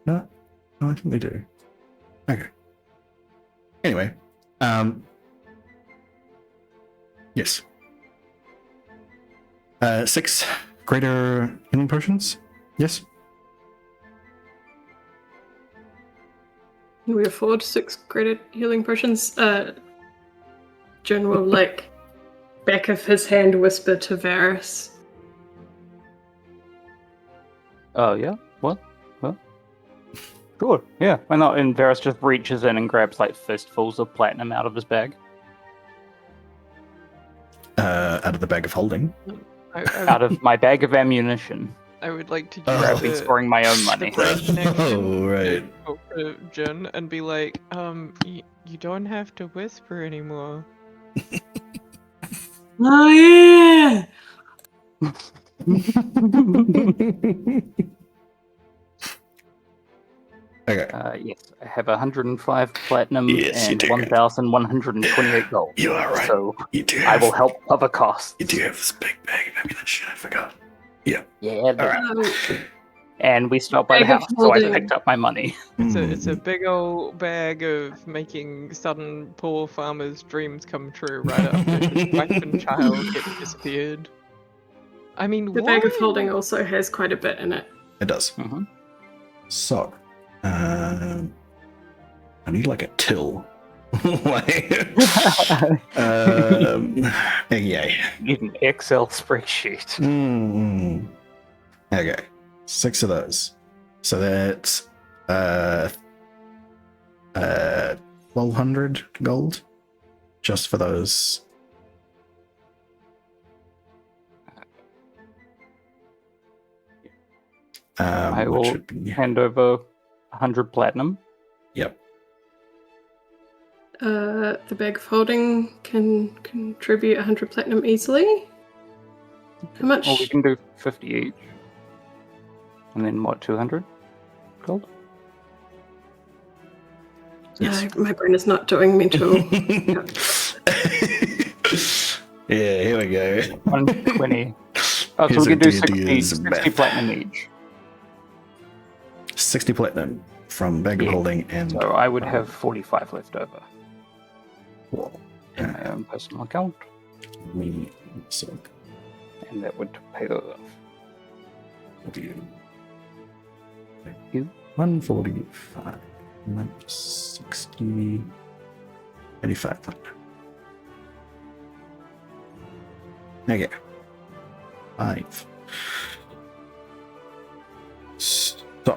Speaker 1: No, I think they do. Okay. Anyway, yes. 6 greater healing potions. Yes.
Speaker 4: We afford 6 greater healing potions. Jun will, back of his hand whisper to Varys.
Speaker 3: Oh, yeah? What? Sure, yeah, why not? And Varys just reaches in and grabs, fistfuls of platinum out of his bag.
Speaker 1: Out of the bag of holding.
Speaker 3: out of my bag of ammunition.
Speaker 2: I would like to use
Speaker 3: Proudly
Speaker 2: the
Speaker 3: scoring my own money.
Speaker 2: brain connection
Speaker 1: Oh, right.
Speaker 2: to talk to Jin and be like, you don't have to whisper anymore.
Speaker 4: Oh yeah.
Speaker 1: Okay.
Speaker 3: Yes, I have 105 platinum
Speaker 1: Yes, you
Speaker 3: and
Speaker 1: do.
Speaker 3: 1,128 gold.
Speaker 1: You are right.
Speaker 3: So
Speaker 1: You do.
Speaker 3: I will help cover costs.
Speaker 1: You do have this big bag of ammunition. I forgot.
Speaker 3: Yeah,
Speaker 1: All right.
Speaker 3: and we stopped by the
Speaker 4: Bag of
Speaker 3: house, so I
Speaker 4: holding.
Speaker 3: picked up my money.
Speaker 2: It's a
Speaker 1: Hmm.
Speaker 2: big old bag of making sudden poor farmer's dreams come true right after his wife and child get disappeared. I mean,
Speaker 4: The bag of
Speaker 2: why?
Speaker 4: holding also has quite a bit in it.
Speaker 1: It does.
Speaker 3: Mhm.
Speaker 1: So, I need like a till. Like, yeah.
Speaker 3: Need an Excel spreadsheet.
Speaker 1: Mm. Okay, 6 of those. So that's 1,200 gold just for those.
Speaker 3: I
Speaker 1: Which
Speaker 3: will
Speaker 1: would be,
Speaker 3: hand over 100 platinum.
Speaker 1: yep.
Speaker 4: The bag of holding can contribute 100 platinum easily. How much?
Speaker 3: Or we can do 50 each. And then what, 200 gold?
Speaker 1: Yes.
Speaker 4: My brain is not doing mental.
Speaker 1: Yeah, here we go.
Speaker 3: 120. Oh, so
Speaker 1: Here's
Speaker 3: we can do
Speaker 1: a
Speaker 3: 60
Speaker 1: D&D's math.
Speaker 3: platinum each.
Speaker 1: 60 platinum from bag of
Speaker 3: Yeah.
Speaker 1: holding and
Speaker 3: So I would have 45 left over
Speaker 1: wall.
Speaker 3: in my own personal account,
Speaker 1: Me, so
Speaker 3: and that would pay those off.
Speaker 1: you.
Speaker 3: Thank you.
Speaker 1: 145 minus 60, 85. Okay. 5. So,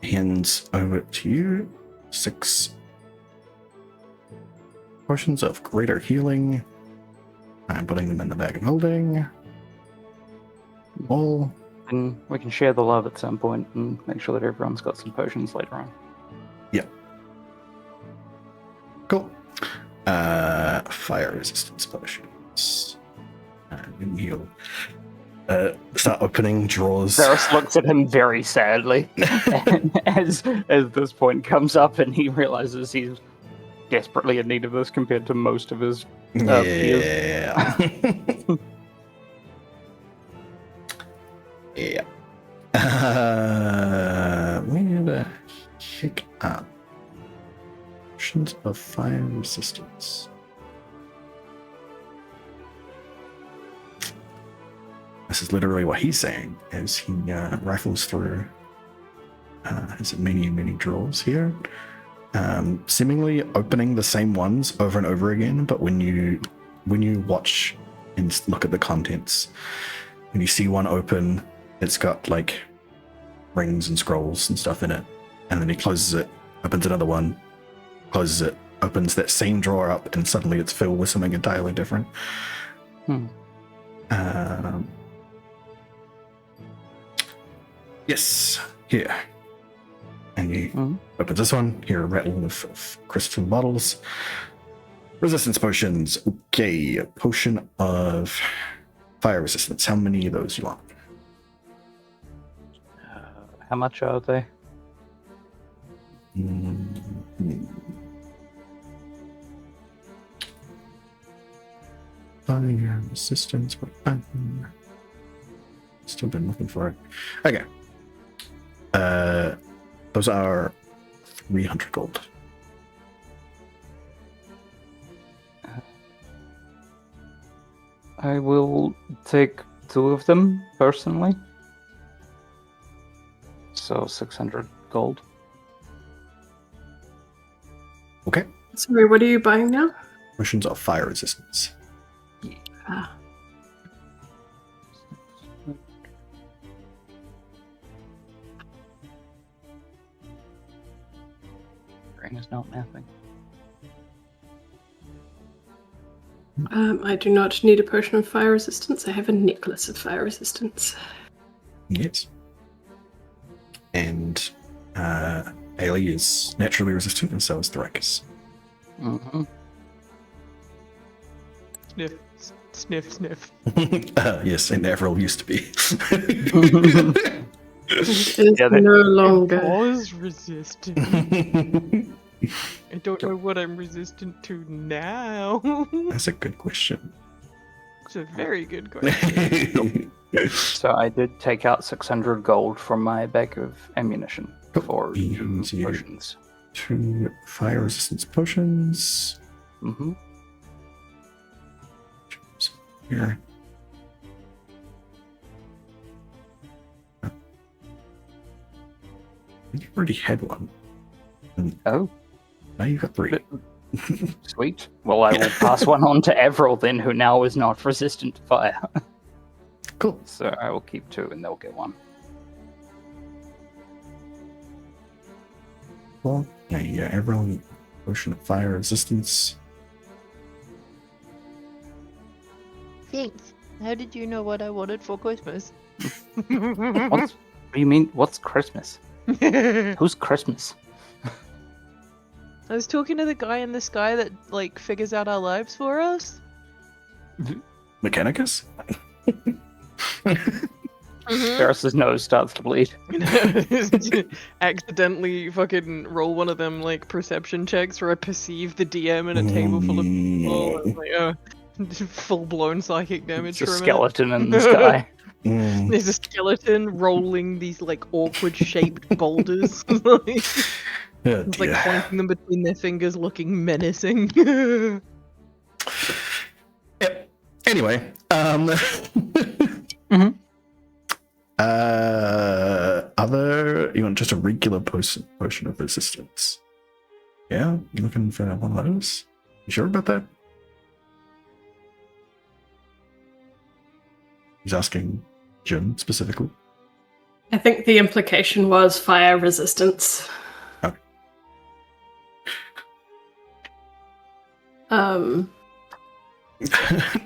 Speaker 1: hands over to you. 6 potions of greater healing. I'm putting them in the bag of holding. All.
Speaker 3: And we can share the love at some point and make sure that everyone's got some potions later on.
Speaker 1: Cool. Fire resistance potions. And heal. Start opening drawers.
Speaker 3: Varus looks at him very sadly as this point comes up, and he realizes he's desperately in need of this compared to most of his peers.
Speaker 1: Yeah. Yeah. We need to kick up. Potions of fire resistance. This is literally what he's saying as he rifles through his many drawers here, seemingly opening the same ones over and over again. But when you watch and look at the contents, when you see one open, it's got like rings and scrolls and stuff in it, and then he closes it, opens another one, closes it, opens that same drawer up, and suddenly it's filled with something entirely different. Yes, here. And he opens this one. Here, a rattle of crystal bottles. Resistance potions. Okay, a potion of fire resistance. How many of those you want?
Speaker 3: How much are they?
Speaker 1: Fire resistance. Still been looking for it. Okay. Those are 300 gold.
Speaker 3: I will take 2 of them personally. So 600 gold.
Speaker 1: Okay.
Speaker 4: Sorry, what are you buying now?
Speaker 1: Potions of fire resistance.
Speaker 4: Ah.
Speaker 3: Brain is not mathing.
Speaker 4: I do not need a potion of fire resistance. I have a necklace of fire resistance.
Speaker 1: Yes. And Ailey is naturally resistant, and so is Thrakus.
Speaker 3: Mm-hmm.
Speaker 2: Sniff, sniff, sniff.
Speaker 1: Yes, and Avril used to be.
Speaker 4: It is
Speaker 3: Yeah,
Speaker 4: no longer.
Speaker 2: Was resistant. I don't know what I'm resistant to now.
Speaker 1: That's a good question.
Speaker 2: It's a very good question.
Speaker 3: So I did take out 600 gold from my bag of ammunition for two
Speaker 1: Easy.
Speaker 3: potions.
Speaker 1: 2 fire resistance potions.
Speaker 3: Mm-hmm.
Speaker 1: Here. You already had one.
Speaker 3: Oh,
Speaker 1: Now you got 3.
Speaker 3: sweet. Well, I will pass one on to Avril then, who now is not resistant to fire.
Speaker 1: Cool.
Speaker 3: So I will keep 2 and they'll get 1.
Speaker 1: Well, yeah, Avril, potion of fire resistance.
Speaker 5: Thanks. How did you know what I wanted for Christmas?
Speaker 3: What do you mean? What's Christmas? Who's Christmas?
Speaker 2: I was talking to the guy in the sky that like figures out our lives for us.
Speaker 1: Mechanicus?
Speaker 3: Ferris's nose starts to bleed.
Speaker 2: Accidentally fucking roll one of them like perception checks where I perceive the DM in a table full of people. And, like, full blown psychic damage.
Speaker 3: It's a
Speaker 2: from
Speaker 3: skeleton in the sky.
Speaker 1: Mm.
Speaker 2: There's a skeleton rolling these like awkward shaped boulders. like,
Speaker 1: Oh,
Speaker 2: it's like
Speaker 1: dear.
Speaker 2: pointing them between their fingers, looking menacing.
Speaker 1: Yep. Anyway,
Speaker 3: Mhm.
Speaker 1: other, you want just a regular potion of resistance? Yeah, you looking for one of those? You sure about that? He's asking Jin specifically.
Speaker 4: I think the implication was fire resistance.
Speaker 1: Okay.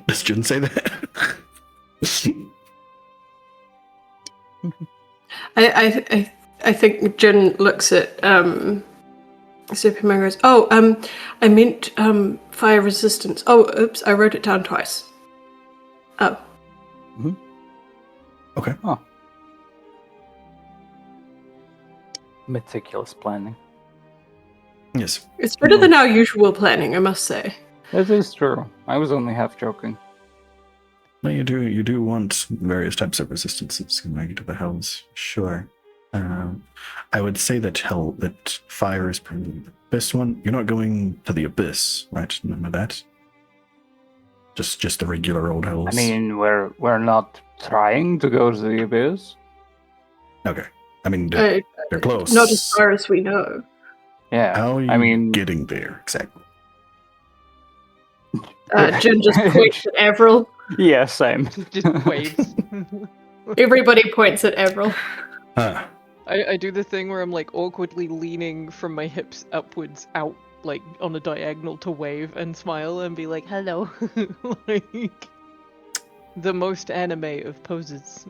Speaker 1: Does Jin say that?
Speaker 4: I think Jin looks at Superman and goes, "Oh, I meant fire resistance. Oh, oops, I wrote it down twice. Oh,
Speaker 1: Okay.
Speaker 3: Meticulous planning.
Speaker 1: Yes.
Speaker 4: it's better than our usual planning, I must say."
Speaker 3: It is true. I was only half joking.
Speaker 1: No, you do want various types of resistances going to the hells, sure. I would say that fire is probably the best one. You're not going to the abyss, right? None of that. Just the regular old hells.
Speaker 3: I mean, we're not trying to go to the abyss.
Speaker 1: Okay. I mean, they're close.
Speaker 4: Not as far as we know.
Speaker 3: Yeah.
Speaker 1: How are you
Speaker 3: I mean,
Speaker 1: getting there exactly?
Speaker 4: Jin just points at Avril.
Speaker 3: yeah, same.
Speaker 2: Just waves.
Speaker 4: Everybody points at Avril.
Speaker 1: Ah,
Speaker 2: I do the thing where I'm like awkwardly leaning from my hips upwards out, like on a diagonal to wave and smile and be like, hello. like the most anime of poses.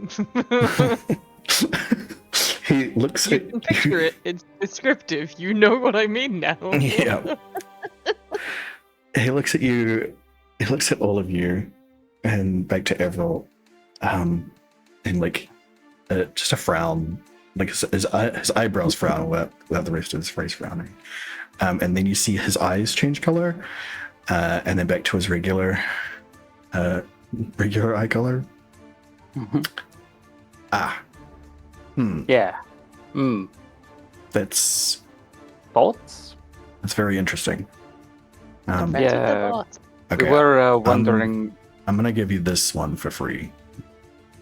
Speaker 1: he looks
Speaker 2: You
Speaker 1: at
Speaker 2: can picture it, it's descriptive. You know what I mean now.
Speaker 1: Yeah. He looks at you. He looks at all of you, and back to Avril, and like just a frown, like his eyebrows frown without the rest of his face frowning, and then you see his eyes change color, and then back to his regular eye color.
Speaker 3: Mhm.
Speaker 1: Ah,
Speaker 3: Yeah.
Speaker 1: that's
Speaker 3: Thoughts?
Speaker 1: very interesting.
Speaker 3: Yeah.
Speaker 1: Okay.
Speaker 3: We were wondering.
Speaker 1: I'm gonna give you this one for free,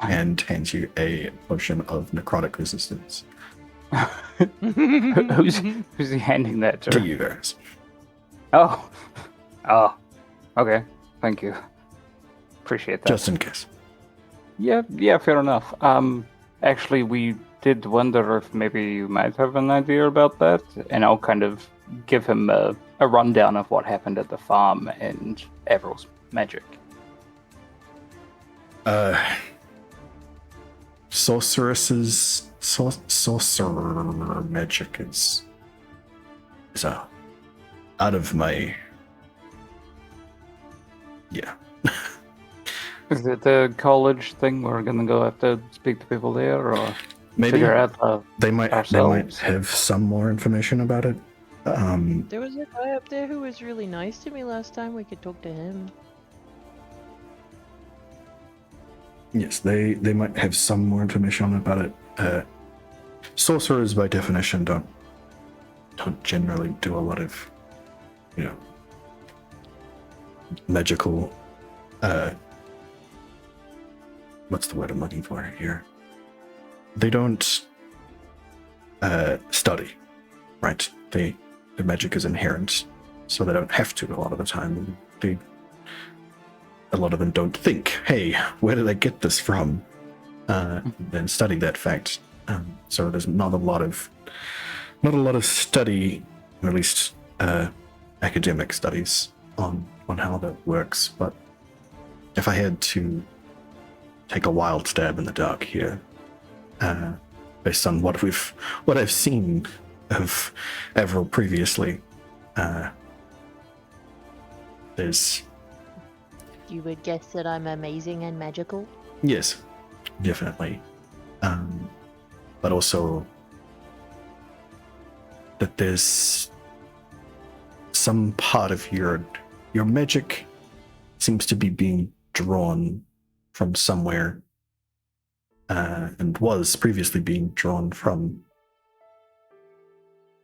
Speaker 1: and hand you a potion of necrotic resistance
Speaker 3: who's he handing that
Speaker 1: to
Speaker 3: to?
Speaker 1: you guys.
Speaker 3: Oh. Okay. Thank you. Appreciate that.
Speaker 1: Just in case.
Speaker 3: Yeah, fair enough. Actually, we did wonder if maybe you might have an idea about that, and I'll kind of give him a rundown of what happened at the farm, and Avril's magic?
Speaker 1: Sorcerer magic is out of my. Yeah.
Speaker 3: Is it a college thing? We're gonna go have to speak to people there, or
Speaker 1: Maybe
Speaker 3: figure out
Speaker 1: they might
Speaker 3: ourselves?
Speaker 1: have some more information about it.
Speaker 5: There was a guy up there who was really nice to me last time. We could talk to him.
Speaker 1: Yes, they might have some more information about it. Sorcerers, by definition, don't generally do a lot of, magical. What's the word I'm looking for here? They don't study, right? The magic is inherent, so they don't have to a lot of the time. A lot of them don't think, hey, where did I get this from? And study that fact. So there's not a lot of study, or at least academic studies on how that works. But if I had to take a wild stab in the dark here, based on what I've seen of Avril previously, there's.
Speaker 5: You would guess that I'm amazing and magical?
Speaker 1: Yes, definitely. But also that there's some part of your magic seems to be being drawn from somewhere, and was previously being drawn from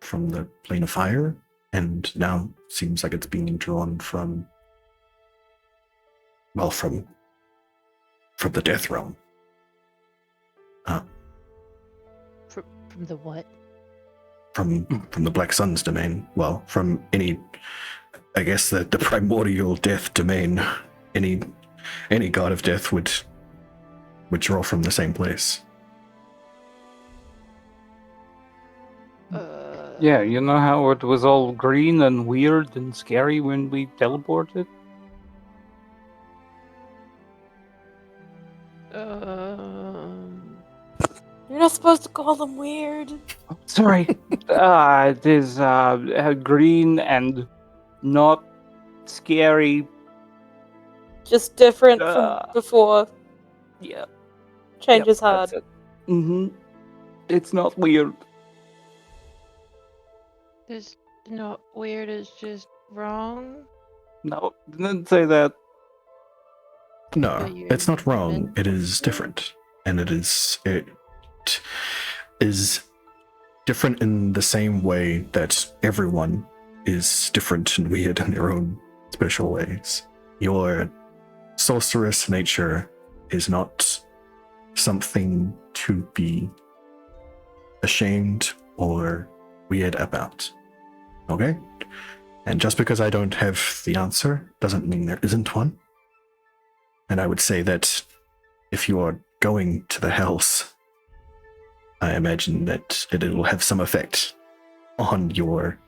Speaker 1: the plane of fire, and now seems like it's being drawn from the death realm.
Speaker 5: From the what?
Speaker 1: From the Black Sun's domain. Well, from any, I guess, the primordial death domain. Any god of death would draw from the same place.
Speaker 3: Yeah, you know how it was all green and weird and scary when we teleported?
Speaker 6: You're not supposed to call them weird.
Speaker 3: Sorry. It is green and not scary.
Speaker 6: Just different from
Speaker 3: Uh,
Speaker 6: before.
Speaker 3: Yeah.
Speaker 6: Change is hard.
Speaker 3: Mm-hmm. It's not weird.
Speaker 5: It's not weird, it's just wrong.
Speaker 3: No, didn't say that.
Speaker 1: No,
Speaker 5: But you're
Speaker 1: it's not wrong.
Speaker 5: meant
Speaker 1: It
Speaker 5: to
Speaker 1: is
Speaker 5: say.
Speaker 1: different, and it is different in the same way that everyone is different and weird in their own special ways. Your sorceress nature is not something to be ashamed or weird about. Okay? And just because I don't have the answer doesn't mean there isn't one. And I would say that if you are going to the hells, I imagine that it will have some effect on your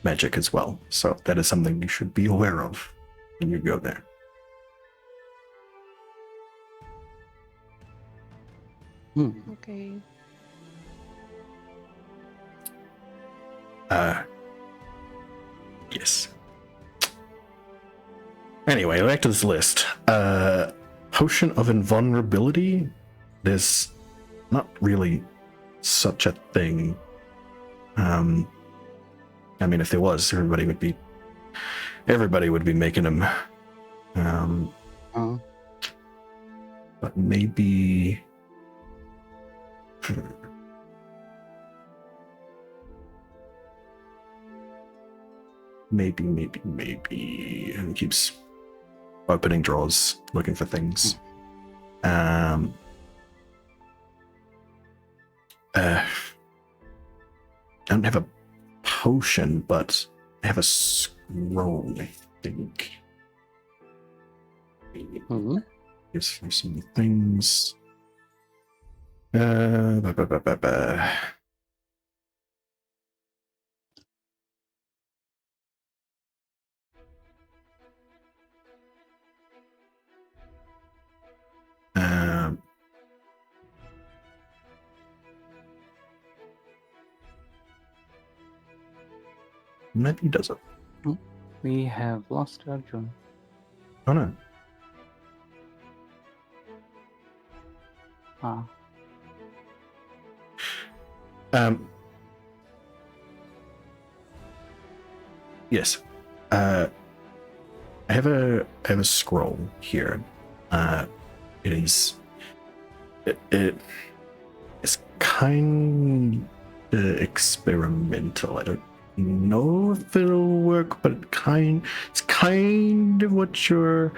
Speaker 1: magic as well. So that is something you should be aware of when you go there.
Speaker 5: Okay.
Speaker 1: Yes. Anyway, back to this list. Potion of invulnerability. There's not really such a thing. I mean, if there was, everybody would be making them. But maybe. Maybe. And it keeps opening drawers, looking for things. I don't have a potion, but I have a scroll, I think. Gives for some things. maybe he doesn't.
Speaker 3: We have lost Arjun.
Speaker 1: Oh no.
Speaker 3: Ah.
Speaker 1: Yes. I have a scroll here. It's kind of experimental. I don't know if it'll work, but it's kind of what I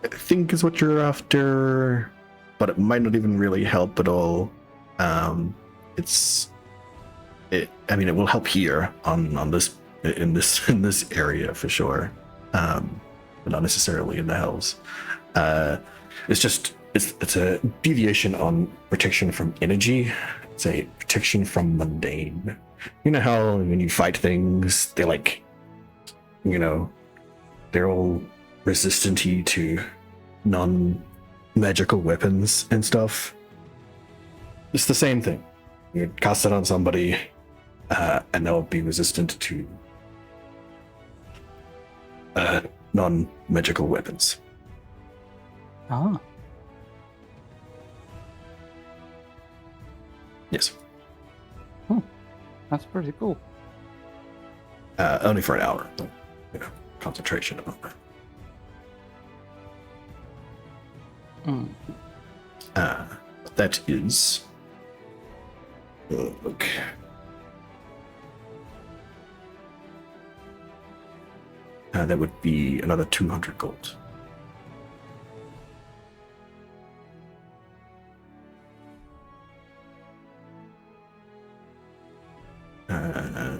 Speaker 1: think is what you're after, but it might not even really help at all. It will help here on this in this area for sure, but not necessarily in the hells. It's a deviation on protection from energy. It's a protection from mundane. You know how when you fight things, they're like, they're all resistant-y to non-magical weapons and stuff. It's the same thing. You cast it on somebody, and they'll be resistant to non-magical weapons.
Speaker 3: Ah.
Speaker 1: Yes.
Speaker 3: That's pretty cool.
Speaker 1: Only for an hour, though. Concentration on that. That is. Look. That would be another 200 gold.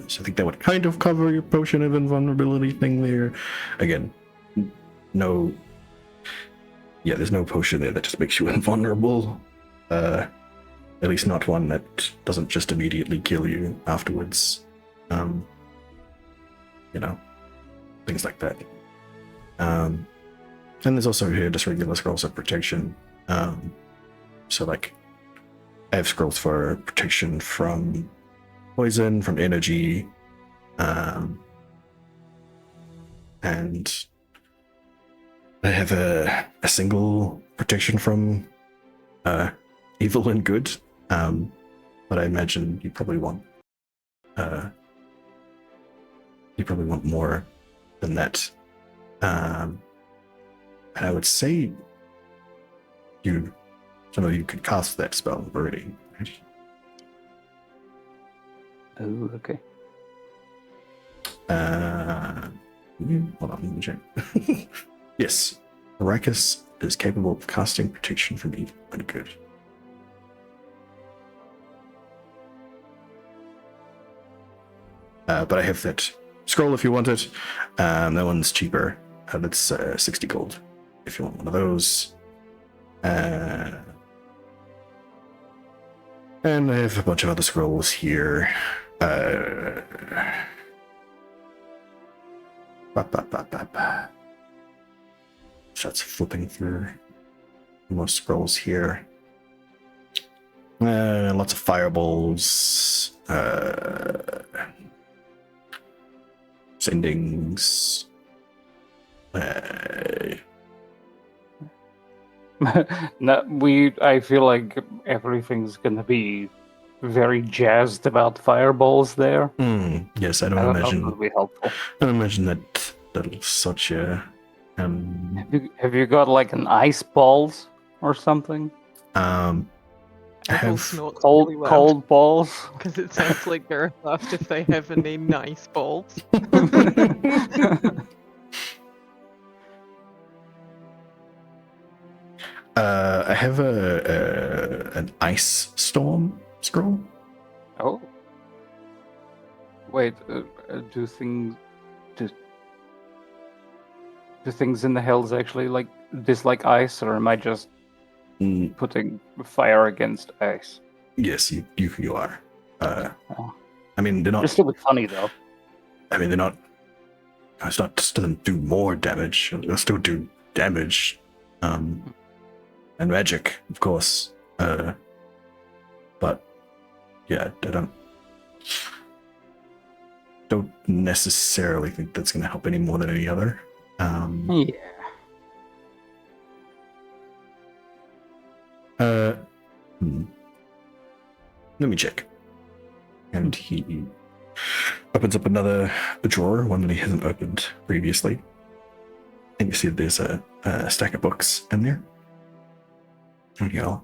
Speaker 1: So I think that would kind of cover your potion of invulnerability thing there. Again, there's no potion there that just makes you invulnerable. At least not one that doesn't just immediately kill you afterwards. Things like that. And there's also here just regular scrolls of protection. So like, I have scrolls for protection from poison, from energy, and I have a single protection from evil and good, but I imagine you probably want more than that, and I would say some of you could cast that spell already.
Speaker 3: Oh, okay.
Speaker 1: Hold on, let me check. Yes, Arrakis is capable of casting protection from evil and good. But I have that scroll if you want it. That one's cheaper. That's 60 gold if you want one of those. And I have a bunch of other scrolls here. Starts flipping through most scrolls here. Lots of fireballs. Sendings.
Speaker 3: I feel like everything's gonna be very jazzed about fireballs there.
Speaker 1: Yes, I
Speaker 3: I don't know if
Speaker 1: imagine.
Speaker 3: it'll be helpful.
Speaker 1: I don't imagine that'll such a.
Speaker 3: Have you got like an ice balls or something?
Speaker 1: I
Speaker 2: Apple
Speaker 1: have
Speaker 2: snorts
Speaker 3: Cold
Speaker 2: really loud,
Speaker 3: cold balls.
Speaker 2: because it sounds like Gareth asked if they have any nice balls.
Speaker 1: I have an ice storm scroll.
Speaker 3: Oh. Wait, do things in the hills actually like dislike ice, or am I just putting fire against ice?
Speaker 1: Yes, you are.
Speaker 3: Oh.
Speaker 1: I mean, they're not.
Speaker 3: It'll still be funny though.
Speaker 1: I mean, they're not. It's not just doesn't do more damage. They'll still do damage, and magic, of course. But yeah, they don't. don't necessarily think that's going to help any more than any other.
Speaker 3: Yeah.
Speaker 1: Let me check. And he opens up another drawer, one that he hasn't opened previously. And you see there's a stack of books in there. And he'll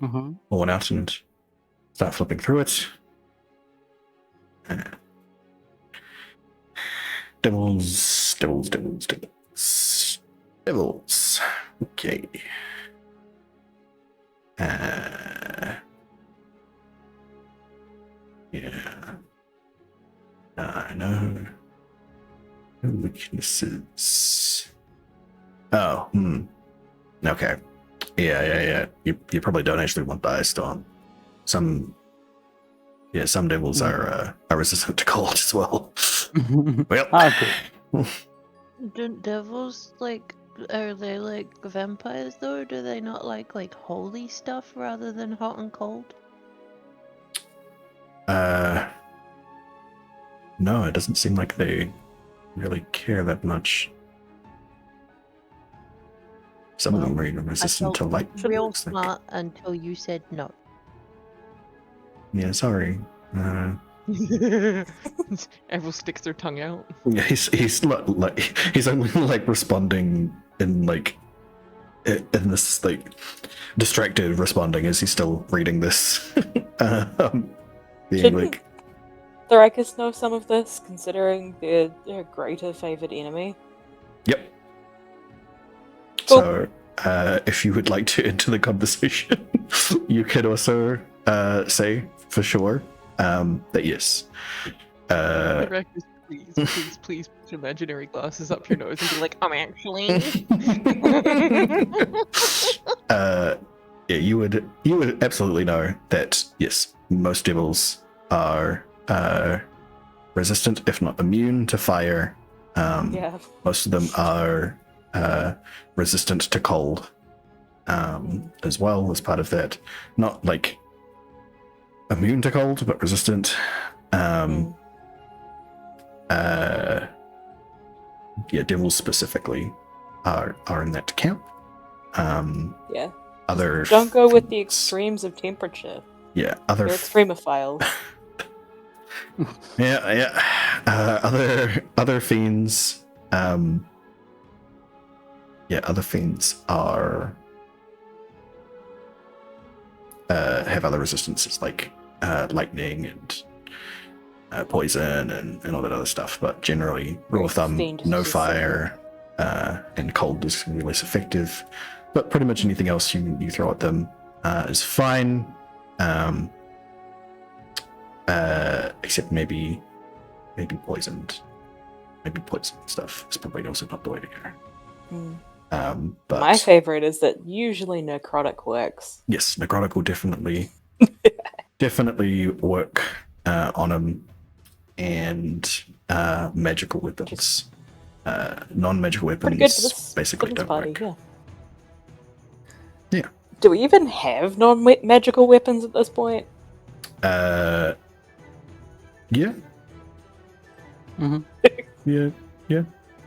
Speaker 1: pull one out and start flipping through it. Devils. Okay. Yeah. I know. Weaknesses. Oh, okay. Yeah. You probably don't actually want Diastorm. Some devils are resistant to cold as well. Well,
Speaker 5: Do devils are they like vampires though? Or do they not like holy stuff rather than hot and cold?
Speaker 1: no, it doesn't seem like they really care that much. Some of them are even resistant to light.
Speaker 5: Real smart until you said no.
Speaker 1: Yeah, sorry.
Speaker 2: Everyone sticks their tongue out.
Speaker 1: Yeah, he's only like responding in this distracted responding as he's still reading this.
Speaker 6: Shouldn't Thrakus know some of this, considering they're their greater favored enemy?
Speaker 1: Yep.
Speaker 6: Cool.
Speaker 1: So, if you would like to enter the conversation, you could also say for sure that yes.
Speaker 2: Thrakus, please put your imaginary glasses up your nose and be like, I'm actually.
Speaker 1: Yeah, you would absolutely know that yes, most devils are resistant, if not immune, to fire.
Speaker 6: Yeah.
Speaker 1: Most of them are resistant to cold as well as part of that. Not like immune to cold, but resistant. Yeah, devils specifically are in that camp.
Speaker 6: Yeah.
Speaker 1: Other
Speaker 6: Don't go with the
Speaker 1: things-
Speaker 6: extremes of temperature.
Speaker 1: Yeah,
Speaker 6: They're extremophiles.
Speaker 1: yeah. Other fiends. Other fiends are have other resistances like lightning and poison and all that other stuff. But generally, rule of thumb,
Speaker 6: Fiend is
Speaker 1: no
Speaker 6: just
Speaker 1: fire and cold is going to be less effective. But pretty much anything else you throw at them is fine. Except maybe poisoned. Maybe poison stuff is probably also not the way to go. But
Speaker 6: My favorite is that usually necrotic works.
Speaker 1: yes, necrotic will definitely work on them, and magical weapons. Non-magical
Speaker 6: Pretty good for
Speaker 1: weapons
Speaker 6: this
Speaker 1: basically
Speaker 6: this
Speaker 1: don't
Speaker 6: party,
Speaker 1: work.
Speaker 6: yeah.
Speaker 1: Yeah.
Speaker 6: Do we even have non-magical weapons at this point?
Speaker 1: Yeah. Yeah.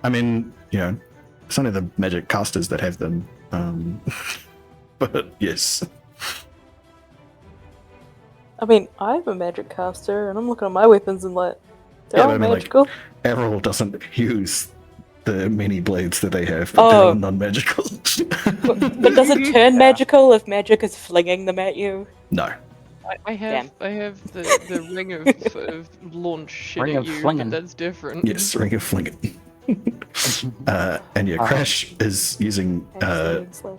Speaker 1: I mean, it's only the magic casters that have them. But yes.
Speaker 6: I mean, I'm a magic caster, and I'm looking at my weapons and they're all
Speaker 1: but I mean,
Speaker 6: magical.
Speaker 1: Errol doesn't use the many blades that they have, but they're all non-magical.
Speaker 6: But does it turn magical if magic is flinging them at you?
Speaker 1: No.
Speaker 2: I have the ring of launch shit
Speaker 3: Ring
Speaker 2: at
Speaker 3: of
Speaker 2: you,
Speaker 3: flinging.
Speaker 2: but that's different.
Speaker 1: Yes, ring of flinging. And Crash is using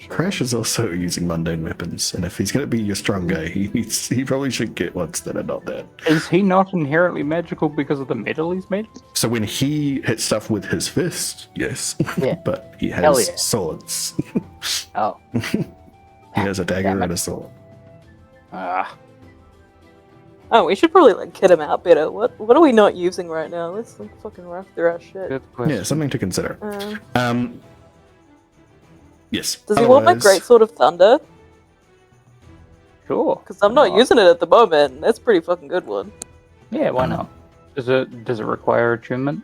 Speaker 1: Crash is also using mundane weapons, and if he's going to be your strong guy, he probably should get ones that are not that.
Speaker 3: Is he not inherently magical because of the metal he's made?
Speaker 1: So when he hits stuff with his fist, yes,
Speaker 3: Yeah.
Speaker 1: but he
Speaker 3: Hell
Speaker 1: has
Speaker 3: yeah.
Speaker 1: swords.
Speaker 3: Oh.
Speaker 1: He has a dagger and a sword.
Speaker 6: Oh, we should probably kid him out better. What are we not using right now? Let's fucking rough through our shit.
Speaker 3: Good question.
Speaker 1: Yeah, something to consider. Yes.
Speaker 6: Does he want my
Speaker 1: otherwise-
Speaker 6: Great Sword of Thunder?
Speaker 3: Sure.
Speaker 6: Because I'm not using it at the moment. That's a pretty fucking good one.
Speaker 3: Yeah, why not? Does it require attunement?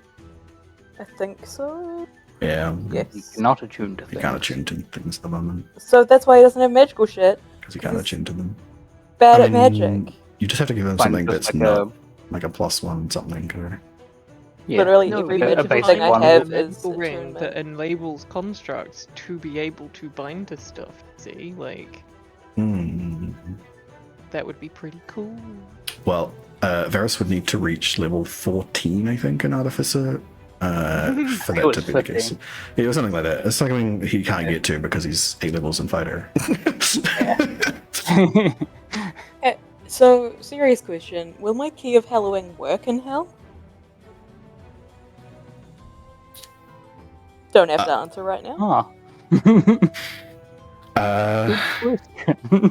Speaker 6: I think so.
Speaker 1: Yeah.
Speaker 3: You
Speaker 6: Yes.
Speaker 3: cannot attune to
Speaker 1: You
Speaker 3: things.
Speaker 1: can't attune to things at the moment
Speaker 6: So that's why he doesn't have magical shit.
Speaker 1: because you can't attune to them.
Speaker 6: Bad
Speaker 1: I
Speaker 6: at
Speaker 1: mean,
Speaker 6: magic.
Speaker 1: You just have to give them
Speaker 3: Fine,
Speaker 1: something
Speaker 3: just
Speaker 1: that's
Speaker 3: like
Speaker 1: not like a +1 something. Or...
Speaker 3: Yeah.
Speaker 6: Literally
Speaker 5: No,
Speaker 6: every
Speaker 5: we need
Speaker 3: a
Speaker 5: to
Speaker 6: magical
Speaker 3: basic
Speaker 6: thing I
Speaker 3: one.
Speaker 6: have
Speaker 2: a
Speaker 6: is
Speaker 2: magical ring
Speaker 6: attunement.
Speaker 2: that enables constructs to be able to bind to stuff. See, like that would be pretty cool.
Speaker 1: Well, Varus would need to reach level 14, I think, in Artificer for that
Speaker 3: was
Speaker 1: to be the case.
Speaker 3: 15.
Speaker 1: Yeah, or something like that. It's something he can't get to because he's 8 levels in Fighter.
Speaker 6: So, serious question. Will my key of hallowing work in hell? Don't have to answer right now.
Speaker 3: Ah.
Speaker 1: uh,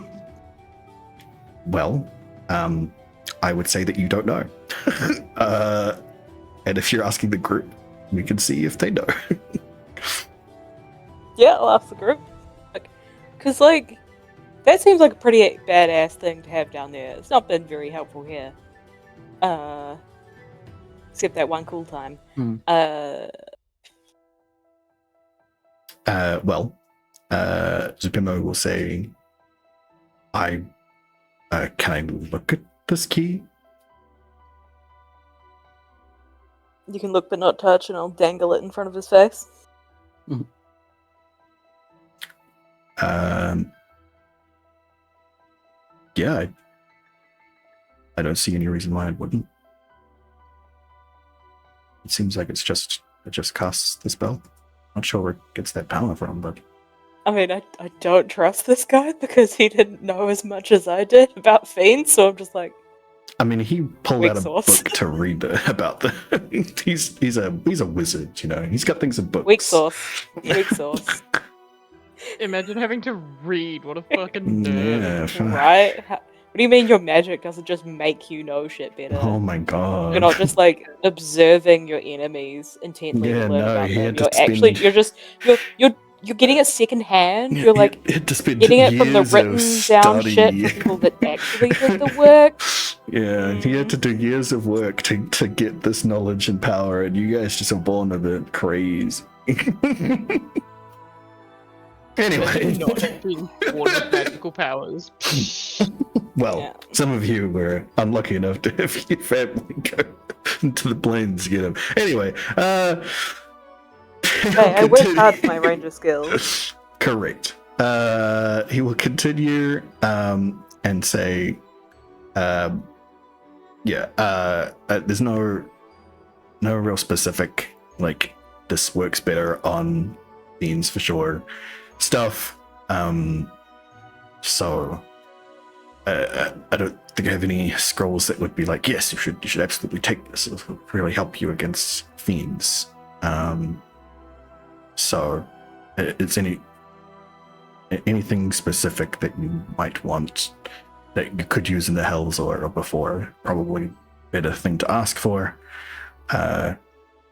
Speaker 1: well, I would say that you don't know. And if you're asking the group, we can see if they know.
Speaker 6: Yeah, I'll ask the group. Because, like, that seems like a pretty badass thing to have down there. It's not been very helpful here. Except that one cool time.
Speaker 1: Well, Zupimo will say, can I look at this key?
Speaker 6: You can look but not touch, and I'll dangle it in front of his face.
Speaker 1: Yeah, I don't see any reason why it wouldn't. It seems like it just casts the spell. Not sure where it gets that power from, but
Speaker 6: I mean, I don't trust this guy because he didn't know as much as I did about fiends, so I'm just like,
Speaker 1: I mean, he pulled
Speaker 6: Weak
Speaker 1: out a
Speaker 6: sauce.
Speaker 1: book to read about the. he's a wizard, you know. He's got things in books.
Speaker 6: weak sauce. Weak sauce.
Speaker 2: Imagine having to read. What a fucking nerd.
Speaker 1: Yeah.
Speaker 6: Right? What do you mean your magic doesn't just make you know shit better?
Speaker 1: Oh my god.
Speaker 6: You're not just like observing your enemies intently
Speaker 1: Yeah,
Speaker 6: to learn
Speaker 1: no,
Speaker 6: about
Speaker 1: he
Speaker 6: them.
Speaker 1: had to
Speaker 6: You're actually
Speaker 1: spend-
Speaker 6: you're getting it secondhand.
Speaker 1: Yeah,
Speaker 6: You're like
Speaker 1: he had to spend
Speaker 6: getting it from the
Speaker 1: years
Speaker 6: written
Speaker 1: of
Speaker 6: down shit
Speaker 1: study.
Speaker 6: from people that actually did the work.
Speaker 1: Yeah, he had to do years of work to get this knowledge and power, and you guys just are born with it crazy. Anyway,
Speaker 2: Not being born with magical powers.
Speaker 1: well,
Speaker 6: Yeah.
Speaker 1: some of you were unlucky enough to have your family go into the plains to get him. Anyway,
Speaker 6: Hey, I worked hard for my ranger skills.
Speaker 1: Correct. He will continue and say, there's no real specific, like, this works better on beans for sure stuff. So I don't think I have any scrolls that would be like, yes, you should absolutely take this. It will really help you against fiends. So it's anything specific that you might want that you could use in the hells or before, probably better thing to ask for.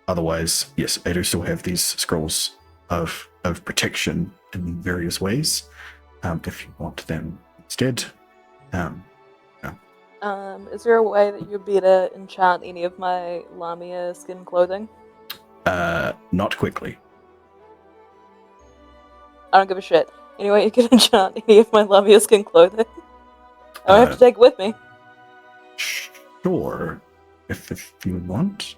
Speaker 1: Otherwise, yes, I do still have these scrolls of protection in various ways. If you want them instead.
Speaker 6: Is there a way that you'd be able to enchant any of my Lamia skin clothing?
Speaker 1: Not quickly.
Speaker 6: I don't give a shit. Anyway, you can enchant any of my Lamia skin clothing. I don't have to take it with me.
Speaker 1: Sure, if you want.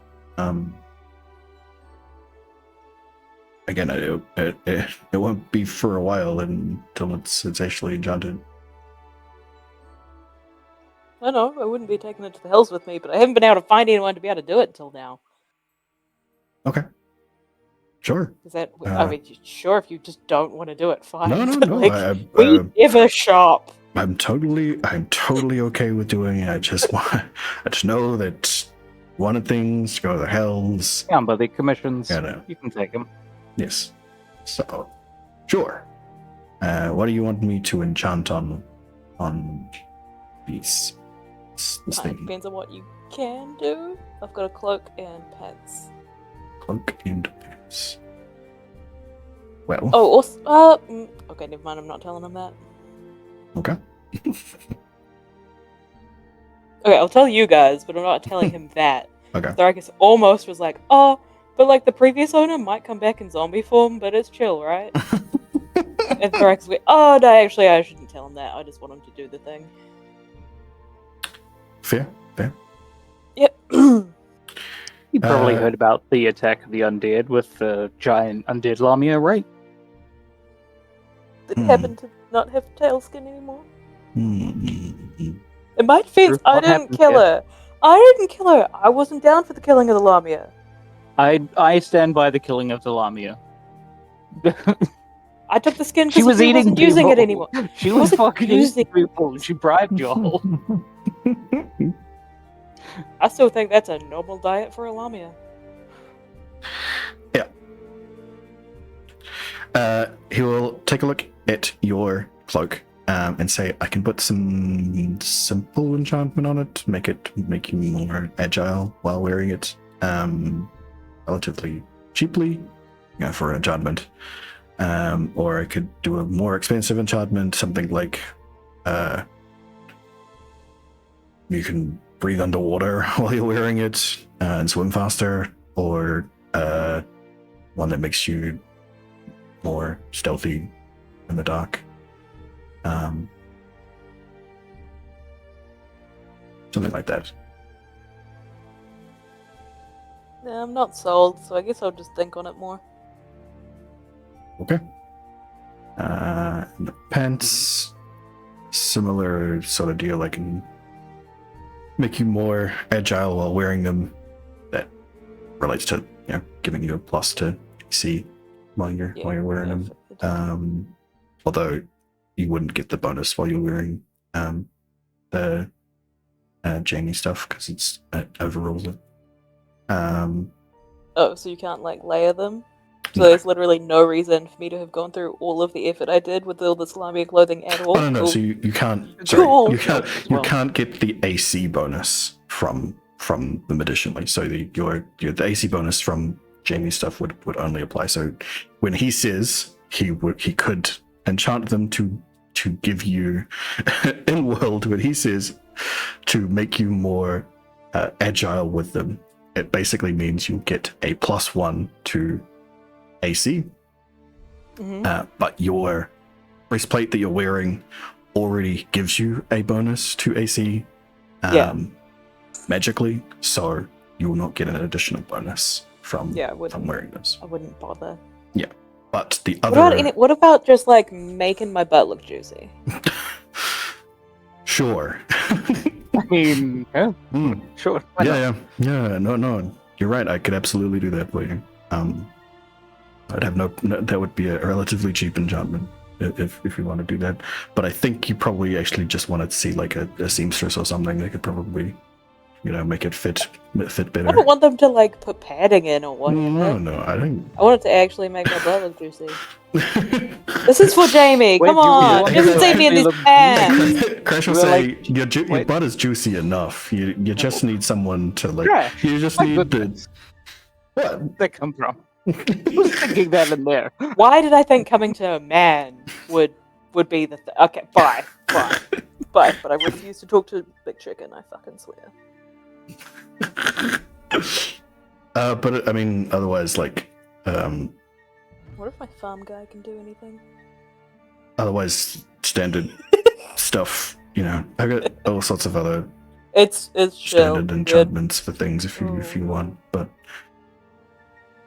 Speaker 1: Again, it won't be for a while until it's actually enchanted.
Speaker 6: I know, I wouldn't be taking it to the hills with me, but I haven't been able to find anyone to be able to do it until now.
Speaker 1: Okay. Sure.
Speaker 6: Is that? I mean, sure. If you just don't want to do it, fine.
Speaker 1: No.
Speaker 6: But, like, we never shop.
Speaker 1: I'm totally okay with doing it. I just know that one of things go to the hells.
Speaker 3: Yeah, but the commissions,
Speaker 1: Yeah,
Speaker 3: you can take them.
Speaker 1: Yes. So, sure. What do you want me to enchant on these? This thing?
Speaker 6: Depends on what you can do. I've got a cloak and pants.
Speaker 1: Cloak and pants. Well.
Speaker 6: Oh, also, okay, never mind. I'm not telling him that.
Speaker 1: Okay.
Speaker 6: Okay, I'll tell you guys, but I'm not telling him that.
Speaker 1: Okay.
Speaker 6: Thrakus almost was like, oh, but like the previous owner might come back in zombie form, but it's chill, right? And Thrakus went, oh no, actually I shouldn't tell him that. I just want him to do the thing.
Speaker 1: Fair.
Speaker 6: Yep.
Speaker 3: You probably
Speaker 1: Uh,
Speaker 3: heard about the attack of the undead with the giant undead Lamia, right?
Speaker 6: Did it happen to not have tail skin anymore?
Speaker 1: Hmm.
Speaker 6: In my defense, I
Speaker 3: What
Speaker 6: didn't
Speaker 3: happened
Speaker 6: kill
Speaker 3: here?
Speaker 6: her. I didn't kill her. I wasn't down for the killing of the Lamia.
Speaker 3: I stand by the killing of the Lamia.
Speaker 6: I took the skin
Speaker 3: She
Speaker 6: because
Speaker 3: was
Speaker 6: he
Speaker 3: eating
Speaker 6: wasn't using it
Speaker 3: people.
Speaker 6: anymore.
Speaker 3: She was
Speaker 6: wasn't
Speaker 3: fucking
Speaker 6: using-
Speaker 3: eating people. She bribed y'all.
Speaker 6: I still think that's a normal diet for a Lamia.
Speaker 1: He will take a look at your cloak and say, I can put some simple enchantment on it, make you more agile while wearing it, relatively cheaply, for enchantment. Or I could do a more expensive enchantment, something like you can breathe underwater while you're wearing it and swim faster, or one that makes you more stealthy in the dark. Something like that.
Speaker 6: Yeah, I'm not sold, so I guess I'll just think on it more.
Speaker 1: Okay. The pants, similar sort of deal. I can make you more agile while wearing them. That relates to giving you a plus to AC while you're wearing them. Although you wouldn't get the bonus while you're wearing the Jamie stuff because it's overrules it.
Speaker 6: Oh, so you can't like layer them? So there's literally no reason for me to have gone through all of the effort I did with all this Lamia clothing at all.
Speaker 1: Oh no,
Speaker 6: Cool.
Speaker 1: so you can't.
Speaker 6: Cool.
Speaker 1: Sorry, you can't get the AC bonus from them additionally. So the AC bonus from Jamie's stuff would only apply. So when he says he could enchant them to give you in world, when he says to make you more agile with them, it basically means you get a +1 to AC. But your breastplate that you're wearing already gives you a bonus to AC magically, so you will not get an additional bonus from wearing this.
Speaker 6: I wouldn't bother.
Speaker 1: Yeah, but the other.
Speaker 6: What about just like making my butt look juicy?
Speaker 1: Sure.
Speaker 3: I mean, yeah, sure. Why not?
Speaker 1: Yeah. No. You're right. I could absolutely do that for you. I'd have no. That would be a relatively cheap enchantment if you want to do that. But I think you probably actually just want to see like a seamstress or something. They could probably, make it fit better.
Speaker 6: I don't want them to like put padding in or whatever.
Speaker 1: No. I think.
Speaker 6: I want it to actually make my butt look juicy. This is for Jamie. Come on, he doesn't see me in this pants.
Speaker 1: Crash will say your butt is juicy enough. You just need someone to like.
Speaker 3: Crash,
Speaker 1: you just need the. What?
Speaker 3: Where'd that come from? Who's thinking that in there?
Speaker 6: Why did I think coming to a man would be the thing? Okay, bye. But I refuse to talk to Big Chicken. I fucking swear.
Speaker 1: But I mean, otherwise, like,
Speaker 6: What if my farm guy can do anything?
Speaker 1: otherwise standard stuff. I've got all sorts of other
Speaker 6: It's chill.
Speaker 1: standard enchantments for things if you want, but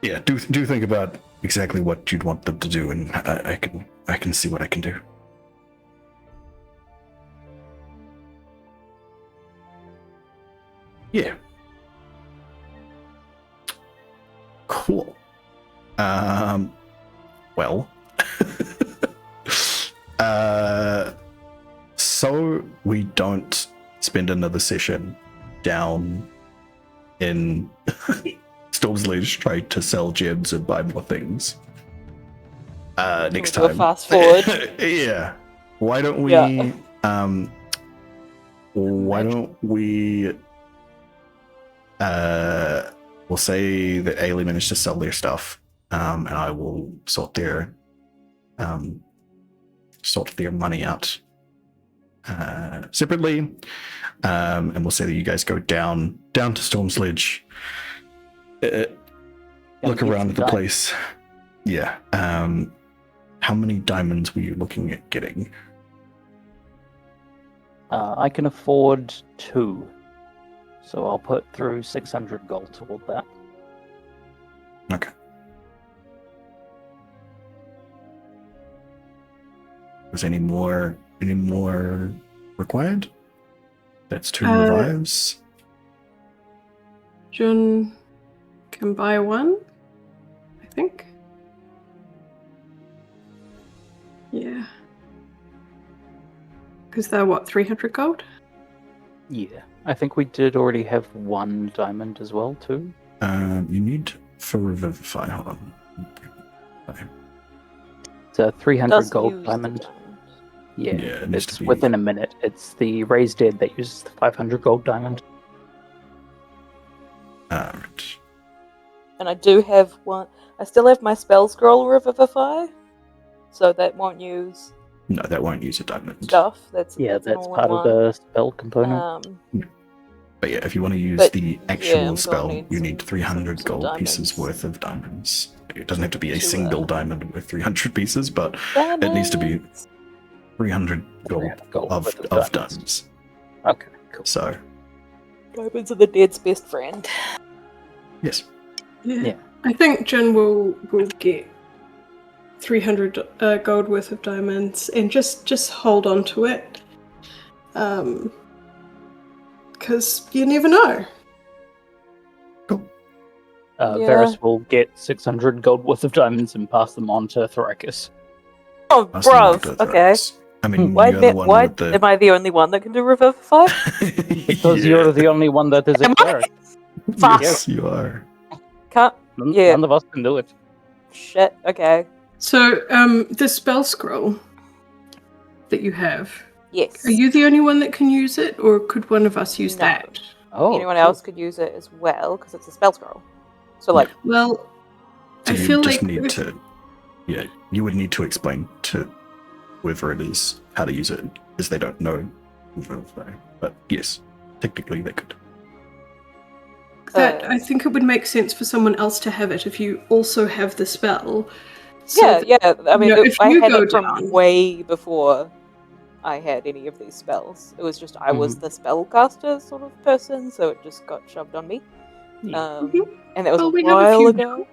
Speaker 1: yeah, do think about exactly what you'd want them to do, and I can see what I can do. Yeah. Cool. Well. So we don't spend another session down in Storm's Leash trying to sell gems and buy more things. Next
Speaker 6: Do a
Speaker 1: time.
Speaker 6: fast forward.
Speaker 1: Yeah. Why don't we we'll say that Ailey managed to sell their stuff, and I will sort their money out. separately, and we'll say that you guys go down to Storm's Ledge. Look around at the place. Yeah. How many diamonds were you looking at getting?
Speaker 3: I can afford 2. So I'll put through 600 gold toward that.
Speaker 1: Okay. Was any more required? That's 2 revives.
Speaker 4: John can buy 1, I think. Yeah. Because they're what, 300 gold?
Speaker 3: Yeah. I think we did already have 1 diamond as well, too.
Speaker 1: You need for Revivify. Hold on.
Speaker 3: It's a 300
Speaker 6: Does
Speaker 3: gold
Speaker 6: use the
Speaker 3: diamond.
Speaker 6: diamond.
Speaker 3: Yeah,
Speaker 1: it needs
Speaker 3: it's
Speaker 1: to be
Speaker 3: within a minute. It's the Raised Dead that uses the 500 gold diamond.
Speaker 1: Right.
Speaker 6: And I do have one. I still have my spell scroll Revivify, so that won't use
Speaker 1: No, that won't use a diamond.
Speaker 6: stuff. That's
Speaker 3: Yeah,
Speaker 6: an
Speaker 3: that's
Speaker 6: all-in
Speaker 3: part of
Speaker 6: one.
Speaker 3: the spell component.
Speaker 1: But yeah, if you want to use
Speaker 6: But,
Speaker 1: the
Speaker 6: yeah,
Speaker 1: actual
Speaker 6: I'm gonna
Speaker 1: spell,
Speaker 6: need
Speaker 1: you need
Speaker 6: some
Speaker 1: 300 gold
Speaker 6: diamonds.
Speaker 1: pieces worth of diamonds. It doesn't have to be a
Speaker 6: To,
Speaker 1: single diamond with 300 pieces, but it needs to be
Speaker 6: Diamonds!
Speaker 1: 300 gold,
Speaker 3: 300 gold
Speaker 1: of
Speaker 3: worth of
Speaker 1: diamonds.
Speaker 3: diamonds. Okay, cool.
Speaker 1: So,
Speaker 6: Diamonds are the dead's best friend.
Speaker 1: yes.
Speaker 3: Yeah.
Speaker 4: I think Jin will get 300 gold worth of diamonds and just hold on to it. Because you never know.
Speaker 6: Yeah.
Speaker 3: Varys will get 600 gold worth of diamonds and pass them on to Thrakus.
Speaker 6: Oh,
Speaker 1: That's the one
Speaker 6: bruv.
Speaker 1: with the
Speaker 6: Okay.
Speaker 1: threats. I mean,
Speaker 6: Why,
Speaker 1: you're the one
Speaker 6: why
Speaker 1: with the...
Speaker 6: am I the only one that can do Revivify?
Speaker 3: Because
Speaker 1: Yeah.
Speaker 3: you're the only one that is a
Speaker 6: Am I?
Speaker 3: cleric.
Speaker 6: Fuck.
Speaker 1: Yes, you are.
Speaker 6: Can't.
Speaker 3: None,
Speaker 6: Yeah.
Speaker 3: none of us can do it.
Speaker 6: Shit. Okay.
Speaker 4: So, the spell scroll that you have,
Speaker 6: Yes.
Speaker 4: are you the only one that can use it, or could one of us use
Speaker 6: No.
Speaker 4: that?
Speaker 3: Oh,
Speaker 6: Anyone
Speaker 3: cool.
Speaker 6: else could use it as well because it's a spell scroll. So like,
Speaker 4: Well,
Speaker 1: So
Speaker 4: I
Speaker 1: you
Speaker 4: feel
Speaker 1: just
Speaker 4: like
Speaker 1: need to... Yeah, you would need to explain to whoever it is how to use it, because they don't know. But yes, technically they could.
Speaker 4: that I think it would make sense for someone else to have it if you also have the spell.
Speaker 6: yeah, yeah. I mean,
Speaker 4: you know, if
Speaker 6: I
Speaker 4: you
Speaker 6: had
Speaker 4: go
Speaker 6: it from
Speaker 4: down-
Speaker 6: way before I had any of these spells. It was just I was the spellcaster sort of person, so it just got shoved on me.
Speaker 3: Yeah.
Speaker 6: And that was
Speaker 4: Well,
Speaker 6: a
Speaker 4: we have a
Speaker 6: while
Speaker 4: few
Speaker 6: ago.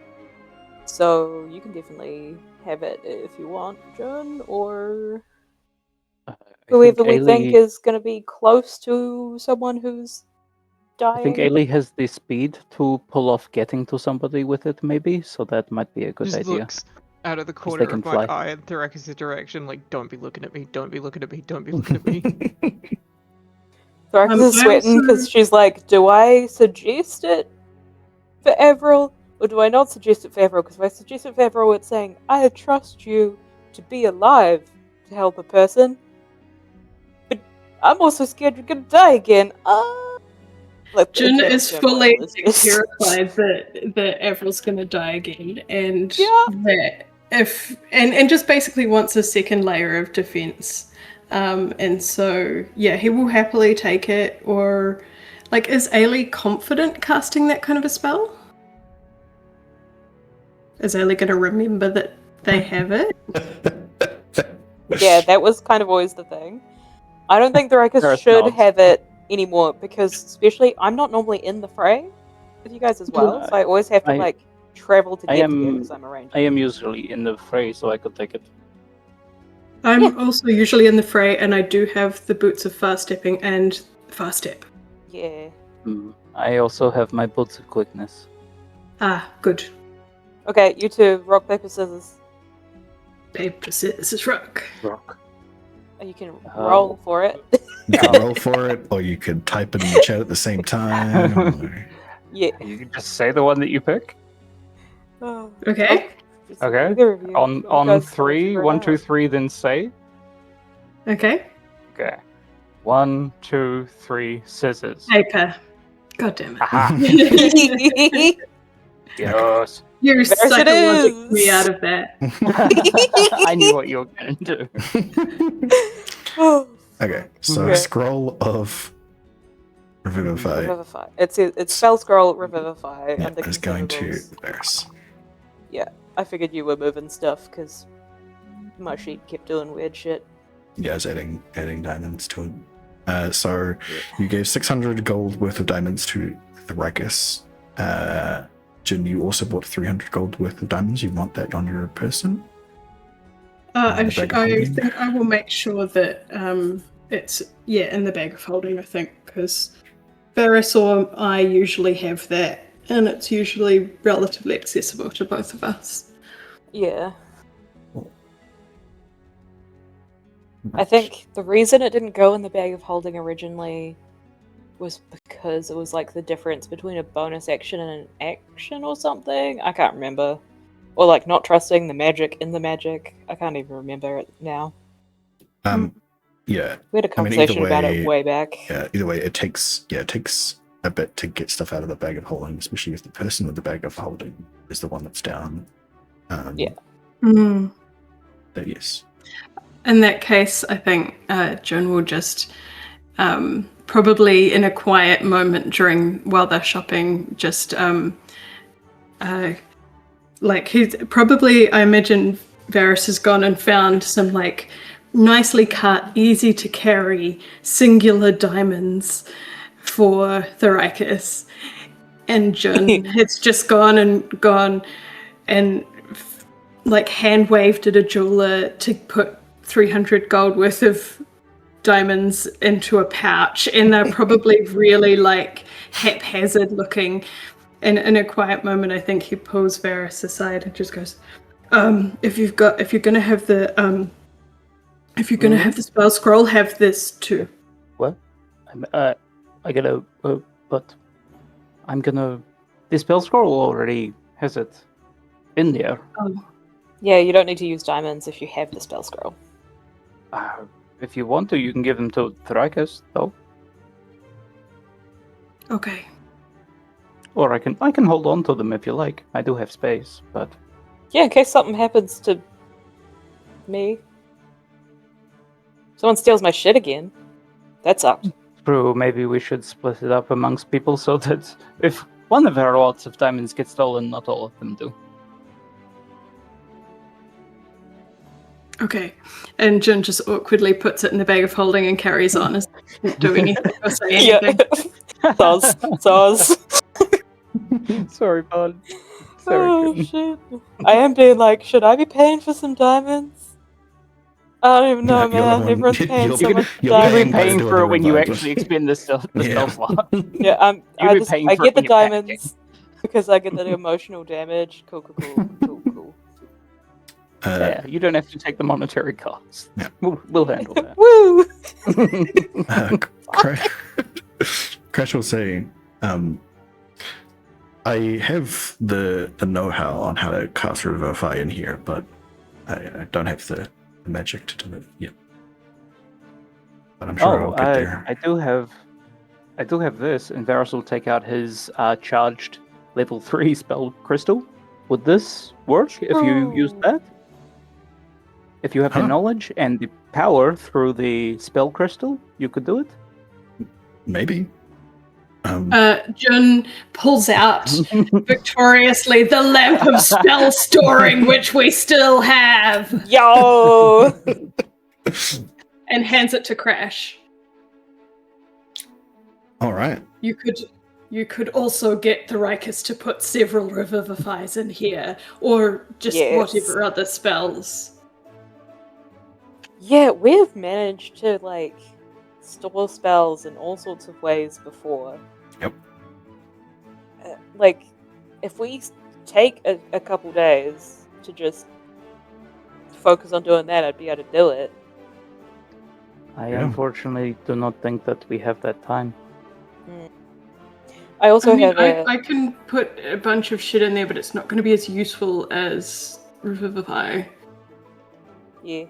Speaker 6: So you can definitely have it if you want, John, or
Speaker 3: I
Speaker 6: whoever we think
Speaker 3: Ailey-
Speaker 6: is going to be close to someone who's dying.
Speaker 3: I think Ailey has the speed to pull off getting to somebody with it, maybe, so that might be a good
Speaker 2: Just
Speaker 3: idea.
Speaker 2: looks out of the
Speaker 3: they
Speaker 2: corner
Speaker 3: can
Speaker 2: of my
Speaker 3: fly.
Speaker 2: eye in Thrakus' direction, like, don't be looking at me, don't be looking at me, don't be looking at me.
Speaker 6: Thrax is
Speaker 4: I
Speaker 6: sweating because
Speaker 4: also-
Speaker 6: she's like, do I suggest it for Avril, or do I not suggest it for Avril? Because if I suggest it for Avril, it's saying, I trust you to be alive to help a person. But I'm also scared you're gonna die again. Like,
Speaker 4: Jin
Speaker 6: internal
Speaker 4: is
Speaker 6: turmoil
Speaker 4: fully
Speaker 6: is just-
Speaker 4: terrified that Avril's gonna die again, and
Speaker 6: Yeah.
Speaker 4: that if and just basically wants a second layer of defense. And so yeah, he will happily take it. Or like, is Ailey confident casting that kind of a spell? Is Ailey gonna remember that they have it?
Speaker 6: Yeah, that was kind of always the thing. I don't think Thrakus
Speaker 3: Gareth
Speaker 6: should
Speaker 3: nods.
Speaker 6: have it anymore because, especially, I'm not normally in the fray with you guys as well,
Speaker 3: No,
Speaker 6: so I always have to
Speaker 3: I-
Speaker 6: travel to
Speaker 3: I
Speaker 6: get to
Speaker 3: am-
Speaker 6: there because I'm a ranger.
Speaker 3: I am usually in the fray, so I could take it.
Speaker 4: I'm also usually in the fray, and I do have the boots of fast stepping and fast step.
Speaker 6: Yeah.
Speaker 3: I also have my boots of quickness.
Speaker 4: Ah, good.
Speaker 6: Okay, you two, rock, paper, scissors.
Speaker 4: Paper, scissors, rock.
Speaker 3: Rock.
Speaker 6: You can
Speaker 3: Oh.
Speaker 6: roll for it.
Speaker 1: You can roll for it, or you could type it in the chat at the same time. or-
Speaker 6: Yeah.
Speaker 3: You can just say the one that you pick.
Speaker 4: Okay.
Speaker 6: Just
Speaker 3: Okay.
Speaker 6: either of you.
Speaker 3: On
Speaker 6: You
Speaker 3: on
Speaker 6: guys
Speaker 3: three,
Speaker 6: figure it
Speaker 3: 1,
Speaker 6: out.
Speaker 3: 2, 3, then say.
Speaker 4: Okay.
Speaker 3: Okay. 1, 2, 3, scissors.
Speaker 4: Paper. God damn it.
Speaker 3: Aha.
Speaker 6: Yes.
Speaker 4: You
Speaker 6: There it
Speaker 4: psychological me
Speaker 6: is.
Speaker 4: out of that.
Speaker 3: I knew what you were going to do.
Speaker 6: Oh,
Speaker 1: Okay, so
Speaker 6: Okay.
Speaker 1: scroll of Revivify
Speaker 6: Revivify. It's spell scroll revivify
Speaker 1: yeah,
Speaker 6: under
Speaker 1: is going to
Speaker 6: consumables.
Speaker 1: Varys.
Speaker 6: Yeah, I figured you were moving stuff because my sheet kept doing weird shit.
Speaker 1: Yeah, it's adding diamonds to it. So you gave 600 gold worth of diamonds to Thrakus. Jin, you also bought 300 gold worth of diamonds. You want that on your person?
Speaker 4: I
Speaker 1: The bag of
Speaker 4: think
Speaker 1: holding?
Speaker 4: I will make sure that it's in the bag of holding. I think because Varys or I usually have that, and it's usually relatively accessible to both of us.
Speaker 6: Yeah. I think the reason it didn't go in the bag of holding originally was because it was like the difference between a bonus action and an action or something. I can't remember. Or like not trusting the magic in the magic. I can't even remember it now.
Speaker 1: Yeah.
Speaker 6: We had a conversation about it way back.
Speaker 1: Yeah, either way, it takes a bit to get stuff out of the bag of holding, especially if the person with the bag of holding is the one that's down.
Speaker 6: Yeah.
Speaker 1: But yes.
Speaker 4: In that case, I think Joan will just probably in a quiet moment while they're shopping, just like he's probably, I imagine Varys has gone and found some like nicely cut, easy to carry, singular diamonds for Thrakus. And Jun has just gone and like hand waved at a jeweler to put 300 gold worth of diamonds into a pouch, and they're probably really like haphazard looking. And in a quiet moment, I think he pulls Varys aside and just goes, if you're gonna have the spell scroll, have this too.
Speaker 3: What? The spell scroll already has it in there.
Speaker 6: Yeah, you don't need to use diamonds if you have the spell scroll.
Speaker 3: If you want to, you can give them to Thrakus, though.
Speaker 4: Okay.
Speaker 3: Or I can hold on to them if you like. I do have space, but
Speaker 6: Yeah, in case something happens to me. Someone steals my shit again. That sucked.
Speaker 3: true. Maybe we should split it up amongst people so that if one of our lots of diamonds gets stolen, not all of them do.
Speaker 4: Okay. And Jun just awkwardly puts it in the bag of holding and carries on as not doing anything or saying anything.
Speaker 6: Soz.
Speaker 3: Sorry, bud.
Speaker 6: Oh shit. I am being like, should I be paying for some diamonds? I don't even know,
Speaker 1: No, you're the
Speaker 6: man.
Speaker 1: one-
Speaker 6: Everyone's paying
Speaker 1: you'll
Speaker 6: so
Speaker 1: be-
Speaker 6: much for
Speaker 1: you'll be
Speaker 3: You'll be
Speaker 6: diamonds.
Speaker 3: paying
Speaker 1: do
Speaker 3: for
Speaker 1: a
Speaker 3: it when you
Speaker 1: revival.
Speaker 3: actually expend the spell slot.
Speaker 6: Yeah,
Speaker 3: You'll
Speaker 6: I
Speaker 3: be paying for
Speaker 6: get
Speaker 3: it
Speaker 6: the
Speaker 3: when you're packing.
Speaker 6: diamonds because I get the emotional damage. Cool.
Speaker 3: Yeah, you don't have to take the monetary cost.
Speaker 1: Yeah.
Speaker 3: We'll handle that.
Speaker 6: Woo!
Speaker 1: Crash will say, I have the know-how on how to cast Revivify in here, but I don't have the magic to do it yet. But I'm sure I'll get there.
Speaker 3: I do have this, and Varys will take out his charged level 3 spell crystal. Would this work if you use that? If you have the knowledge and the power through the spell crystal, you could do it?
Speaker 1: Maybe.
Speaker 4: Jun pulls out victoriously the lamp of spell storing, which we still have,
Speaker 6: Yo!
Speaker 4: and hands it to Crash.
Speaker 1: All right.
Speaker 4: You could also get Thrakus to put several revivifies in here, or just whatever other spells.
Speaker 6: Yeah, we've managed to, like, store spells in all sorts of ways before.
Speaker 1: Yep.
Speaker 6: Like, if we take a couple days to just focus on doing that, I'd be able to do it.
Speaker 3: I unfortunately do not think that we have that time.
Speaker 6: I also have
Speaker 4: I can put a bunch of shit in there, but it's not going to be as useful as Revivify.
Speaker 6: Yeah.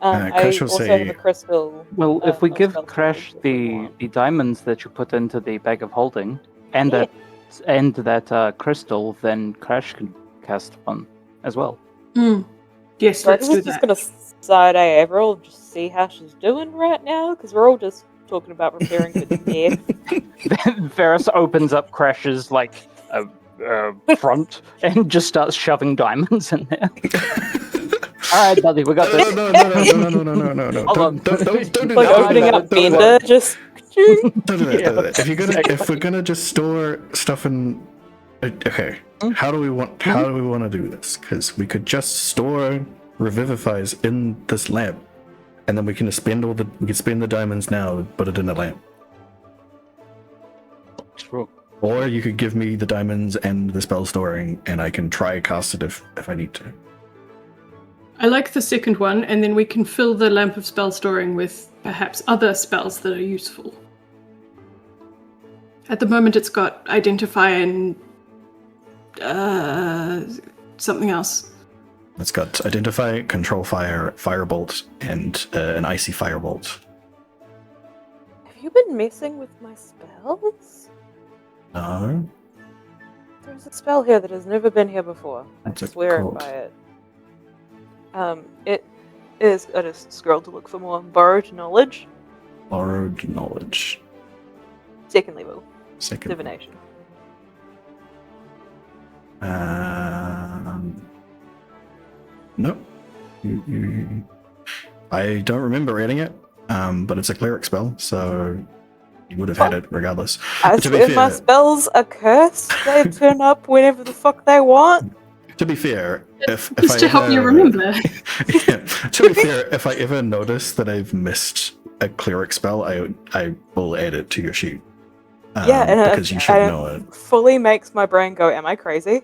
Speaker 1: Crash
Speaker 6: I
Speaker 1: will
Speaker 6: also
Speaker 1: say-
Speaker 6: have a crystal.
Speaker 3: Well, if we
Speaker 6: of
Speaker 3: give
Speaker 6: spell
Speaker 3: Crash
Speaker 6: storage if
Speaker 3: the
Speaker 6: we want.
Speaker 3: diamonds that you put into the bag of holding and
Speaker 6: Yeah.
Speaker 3: that crystal, then Crash can cast one as well.
Speaker 4: Yes,
Speaker 6: So I
Speaker 4: let's
Speaker 6: think
Speaker 4: do
Speaker 6: he's just
Speaker 4: that.
Speaker 6: gonna side eye Avril, just see how she's doing right now, because we're all just talking about preparing for death.
Speaker 3: Varys opens up Crash's front and just starts shoving diamonds in there. All right, buddy, we got this.
Speaker 1: No.
Speaker 3: Hold on.
Speaker 1: Don't do
Speaker 6: Like
Speaker 1: that.
Speaker 6: opening up
Speaker 1: Don't do that.
Speaker 6: Bender, just.
Speaker 1: Don't do that.
Speaker 3: Yeah,
Speaker 1: Don't do that. If
Speaker 3: exactly.
Speaker 1: we're gonna just store stuff in, okay. How do we want to do this? Because we could just store revivifies in this lamp, and then we can spend the diamonds now, put it in the lamp.
Speaker 3: True.
Speaker 1: Or you could give me the diamonds and the spell storing, and I can try cast it if I need to.
Speaker 4: I like the second one, and then we can fill the lamp of spell storing with perhaps other spells that are useful. At the moment, it's got identify and something else.
Speaker 1: It's got identify, control fire, firebolt, and an icy firebolt.
Speaker 6: Have you been messing with my spells?
Speaker 1: No,
Speaker 6: There's a spell here that has never been here before.
Speaker 1: What's
Speaker 6: I
Speaker 1: it
Speaker 6: swear
Speaker 1: called?
Speaker 6: by it. It is. I just scrolled to look for more. Borrowed knowledge.
Speaker 1: borrowed knowledge.
Speaker 6: Second level.
Speaker 1: Second.
Speaker 6: Divination.
Speaker 1: Nope. I don't remember reading it, but it's a cleric spell, so you would have had it regardless.
Speaker 6: I
Speaker 1: To be
Speaker 6: swear my
Speaker 1: fair-
Speaker 6: spells are cursed. They turn up whenever the fuck they want.
Speaker 1: To be fair, if
Speaker 4: Just
Speaker 1: I
Speaker 4: to help you
Speaker 1: ever-
Speaker 4: remember.
Speaker 1: Yeah, to be fair, if I ever notice that I've missed a cleric spell, I will add it to your sheet.
Speaker 6: Yeah, and
Speaker 1: because you should
Speaker 6: and
Speaker 1: know it.
Speaker 6: Fully makes my brain go, am I crazy?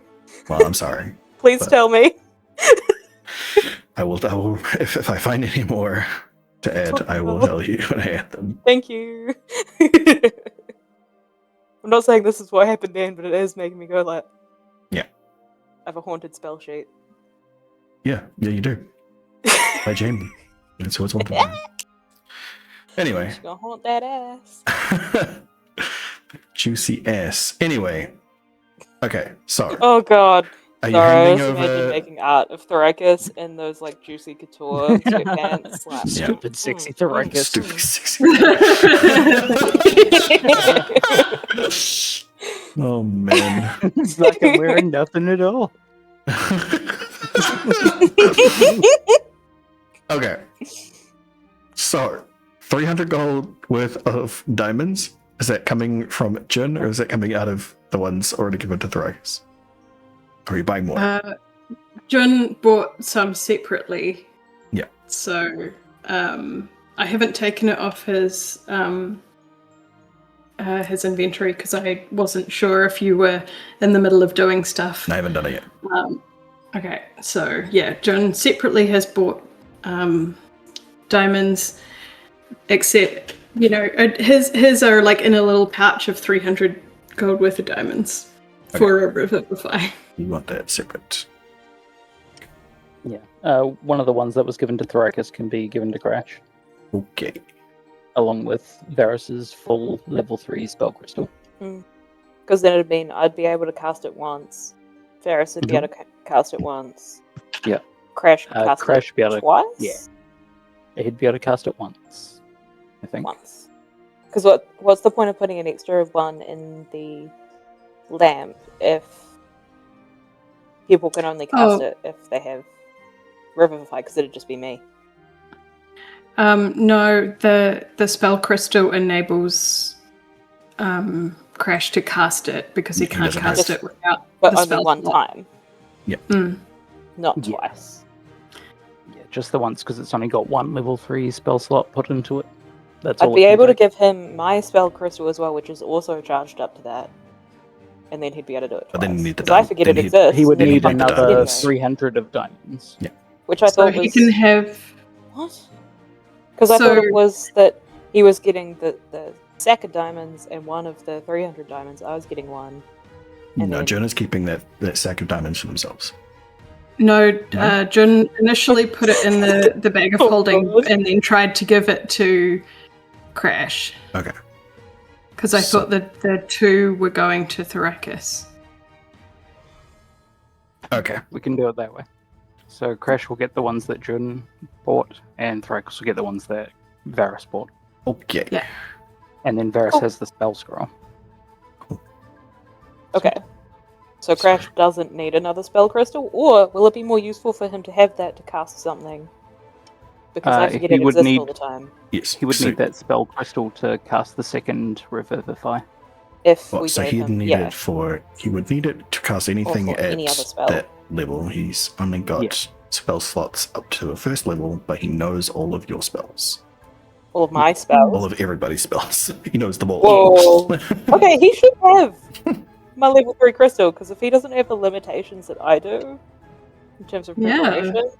Speaker 1: Well, I'm sorry.
Speaker 6: Please
Speaker 1: But-
Speaker 6: tell me.
Speaker 1: I will. If I find any more to add, I will tell you when I add them.
Speaker 6: Thank you. I'm not saying this is what happened then, but it is making me go like,
Speaker 1: Yeah.
Speaker 6: I have a haunted spell sheet.
Speaker 1: Yeah, you do. By Jamie. That's what's wanted. Anyway.
Speaker 6: She's gonna haunt that ass.
Speaker 1: Juicy ass. Anyway. Okay, so
Speaker 6: Oh god.
Speaker 1: are you
Speaker 6: Sorry, I
Speaker 1: handing
Speaker 6: just imagine
Speaker 1: over?
Speaker 6: making art of Thoracus in those like juicy couture sweatpants. Like,
Speaker 1: Yeah.
Speaker 3: Stupid sexy Thoracus.
Speaker 1: Stupid sexy. Oh man.
Speaker 3: It's like I'm wearing nothing at all.
Speaker 1: Okay. So, 300 gold worth of diamonds. Is that coming from Jin, or is that coming out of the ones already given to Thoracus? Or are you buying more?
Speaker 4: Jun bought some separately.
Speaker 1: Yeah.
Speaker 4: So I haven't taken it off his inventory because I wasn't sure if you were in the middle of doing stuff.
Speaker 1: I haven't done it yet.
Speaker 4: Okay, so yeah, Jun separately has bought diamonds, except his are like in a little pouch of 300 gold worth of diamonds for a revivify.
Speaker 1: You want that separate.
Speaker 3: Yeah. One of the ones that was given to Thoracus can be given to Crash,
Speaker 1: Okay.
Speaker 3: along with Varys's full level 3 spell crystal.
Speaker 6: Because then I'd be able to cast it once. Varys would be able to cast it once.
Speaker 3: Yeah.
Speaker 6: Crash could cast
Speaker 3: Crash
Speaker 6: it
Speaker 3: would be able to-
Speaker 6: twice?
Speaker 3: Yeah. He'd be able to cast it once, I think.
Speaker 6: Once. Because what's the point of putting an extra one in the lamp if people can only cast it if they have Revivify? Because it'd just be me.
Speaker 4: No, the spell crystal enables Crash to cast it because he
Speaker 1: He
Speaker 4: can't
Speaker 1: doesn't
Speaker 4: cast
Speaker 6: have-
Speaker 4: it without
Speaker 6: But
Speaker 4: the
Speaker 6: only
Speaker 4: spell
Speaker 6: one
Speaker 4: slot.
Speaker 6: time, not
Speaker 3: Yeah.
Speaker 6: twice.
Speaker 3: Yeah, just the once, because it's only got one level 3 spell slot put into it. That's
Speaker 6: I'd
Speaker 3: all
Speaker 6: be
Speaker 3: it can
Speaker 6: able to
Speaker 3: take.
Speaker 6: give him my spell crystal as well, which is also charged up to that. And then he'd be able to do it twice.
Speaker 1: But then you need the
Speaker 6: 'Cause I
Speaker 1: diamond.
Speaker 6: forget
Speaker 1: Then
Speaker 6: it
Speaker 1: he'd-
Speaker 6: exists.
Speaker 3: He would
Speaker 6: and then
Speaker 3: need
Speaker 1: need the
Speaker 3: another
Speaker 1: diamonds.
Speaker 3: 300 of diamonds.
Speaker 6: Which I
Speaker 4: So
Speaker 6: thought
Speaker 4: he
Speaker 6: was...
Speaker 4: can have.
Speaker 6: What? Because I thought
Speaker 4: So-
Speaker 6: it was that he was getting the sack of diamonds and one of the 300 diamonds. I was getting one. And
Speaker 1: No,
Speaker 6: then-
Speaker 1: Jonah's keeping that sack of diamonds for themselves.
Speaker 4: No,
Speaker 1: No?
Speaker 4: Jun initially put it in the bag of
Speaker 6: Oh,
Speaker 4: holding
Speaker 6: God.
Speaker 4: and then tried to give it to Crash.
Speaker 1: Okay.
Speaker 4: Because I
Speaker 1: So-
Speaker 4: thought that the two were going to Thoracus.
Speaker 1: Okay.
Speaker 3: We can do it that way. So Crash will get the ones that Jun bought, and Thrax will get the ones that Varys bought.
Speaker 1: Okay.
Speaker 4: Yeah.
Speaker 3: And then Varys has the spell scroll.
Speaker 6: Okay. So Crash doesn't need another spell crystal, or will it be more useful for him to have that to cast something? Because I forget
Speaker 3: he
Speaker 6: it
Speaker 3: would
Speaker 6: exists
Speaker 3: need-
Speaker 6: all the time.
Speaker 1: Yes.
Speaker 3: He would need that spell crystal to cast the second Revivify.
Speaker 6: If
Speaker 1: Well,
Speaker 6: we
Speaker 1: so
Speaker 6: gave
Speaker 1: he'd
Speaker 6: him,
Speaker 1: need
Speaker 6: yeah.
Speaker 1: it for. He would need it to cast anything
Speaker 6: for
Speaker 1: at
Speaker 6: any other spell.
Speaker 1: that level. He's only got
Speaker 3: Yeah.
Speaker 1: spell slots up to a first level, but he knows all of your spells.
Speaker 6: All of my
Speaker 1: All
Speaker 6: spells.
Speaker 1: of everybody's spells. He knows them all.
Speaker 6: Whoa. Okay, he should have my level 3 crystal, because if he doesn't have the limitations that I do, in terms of
Speaker 4: Yeah.
Speaker 6: preparation,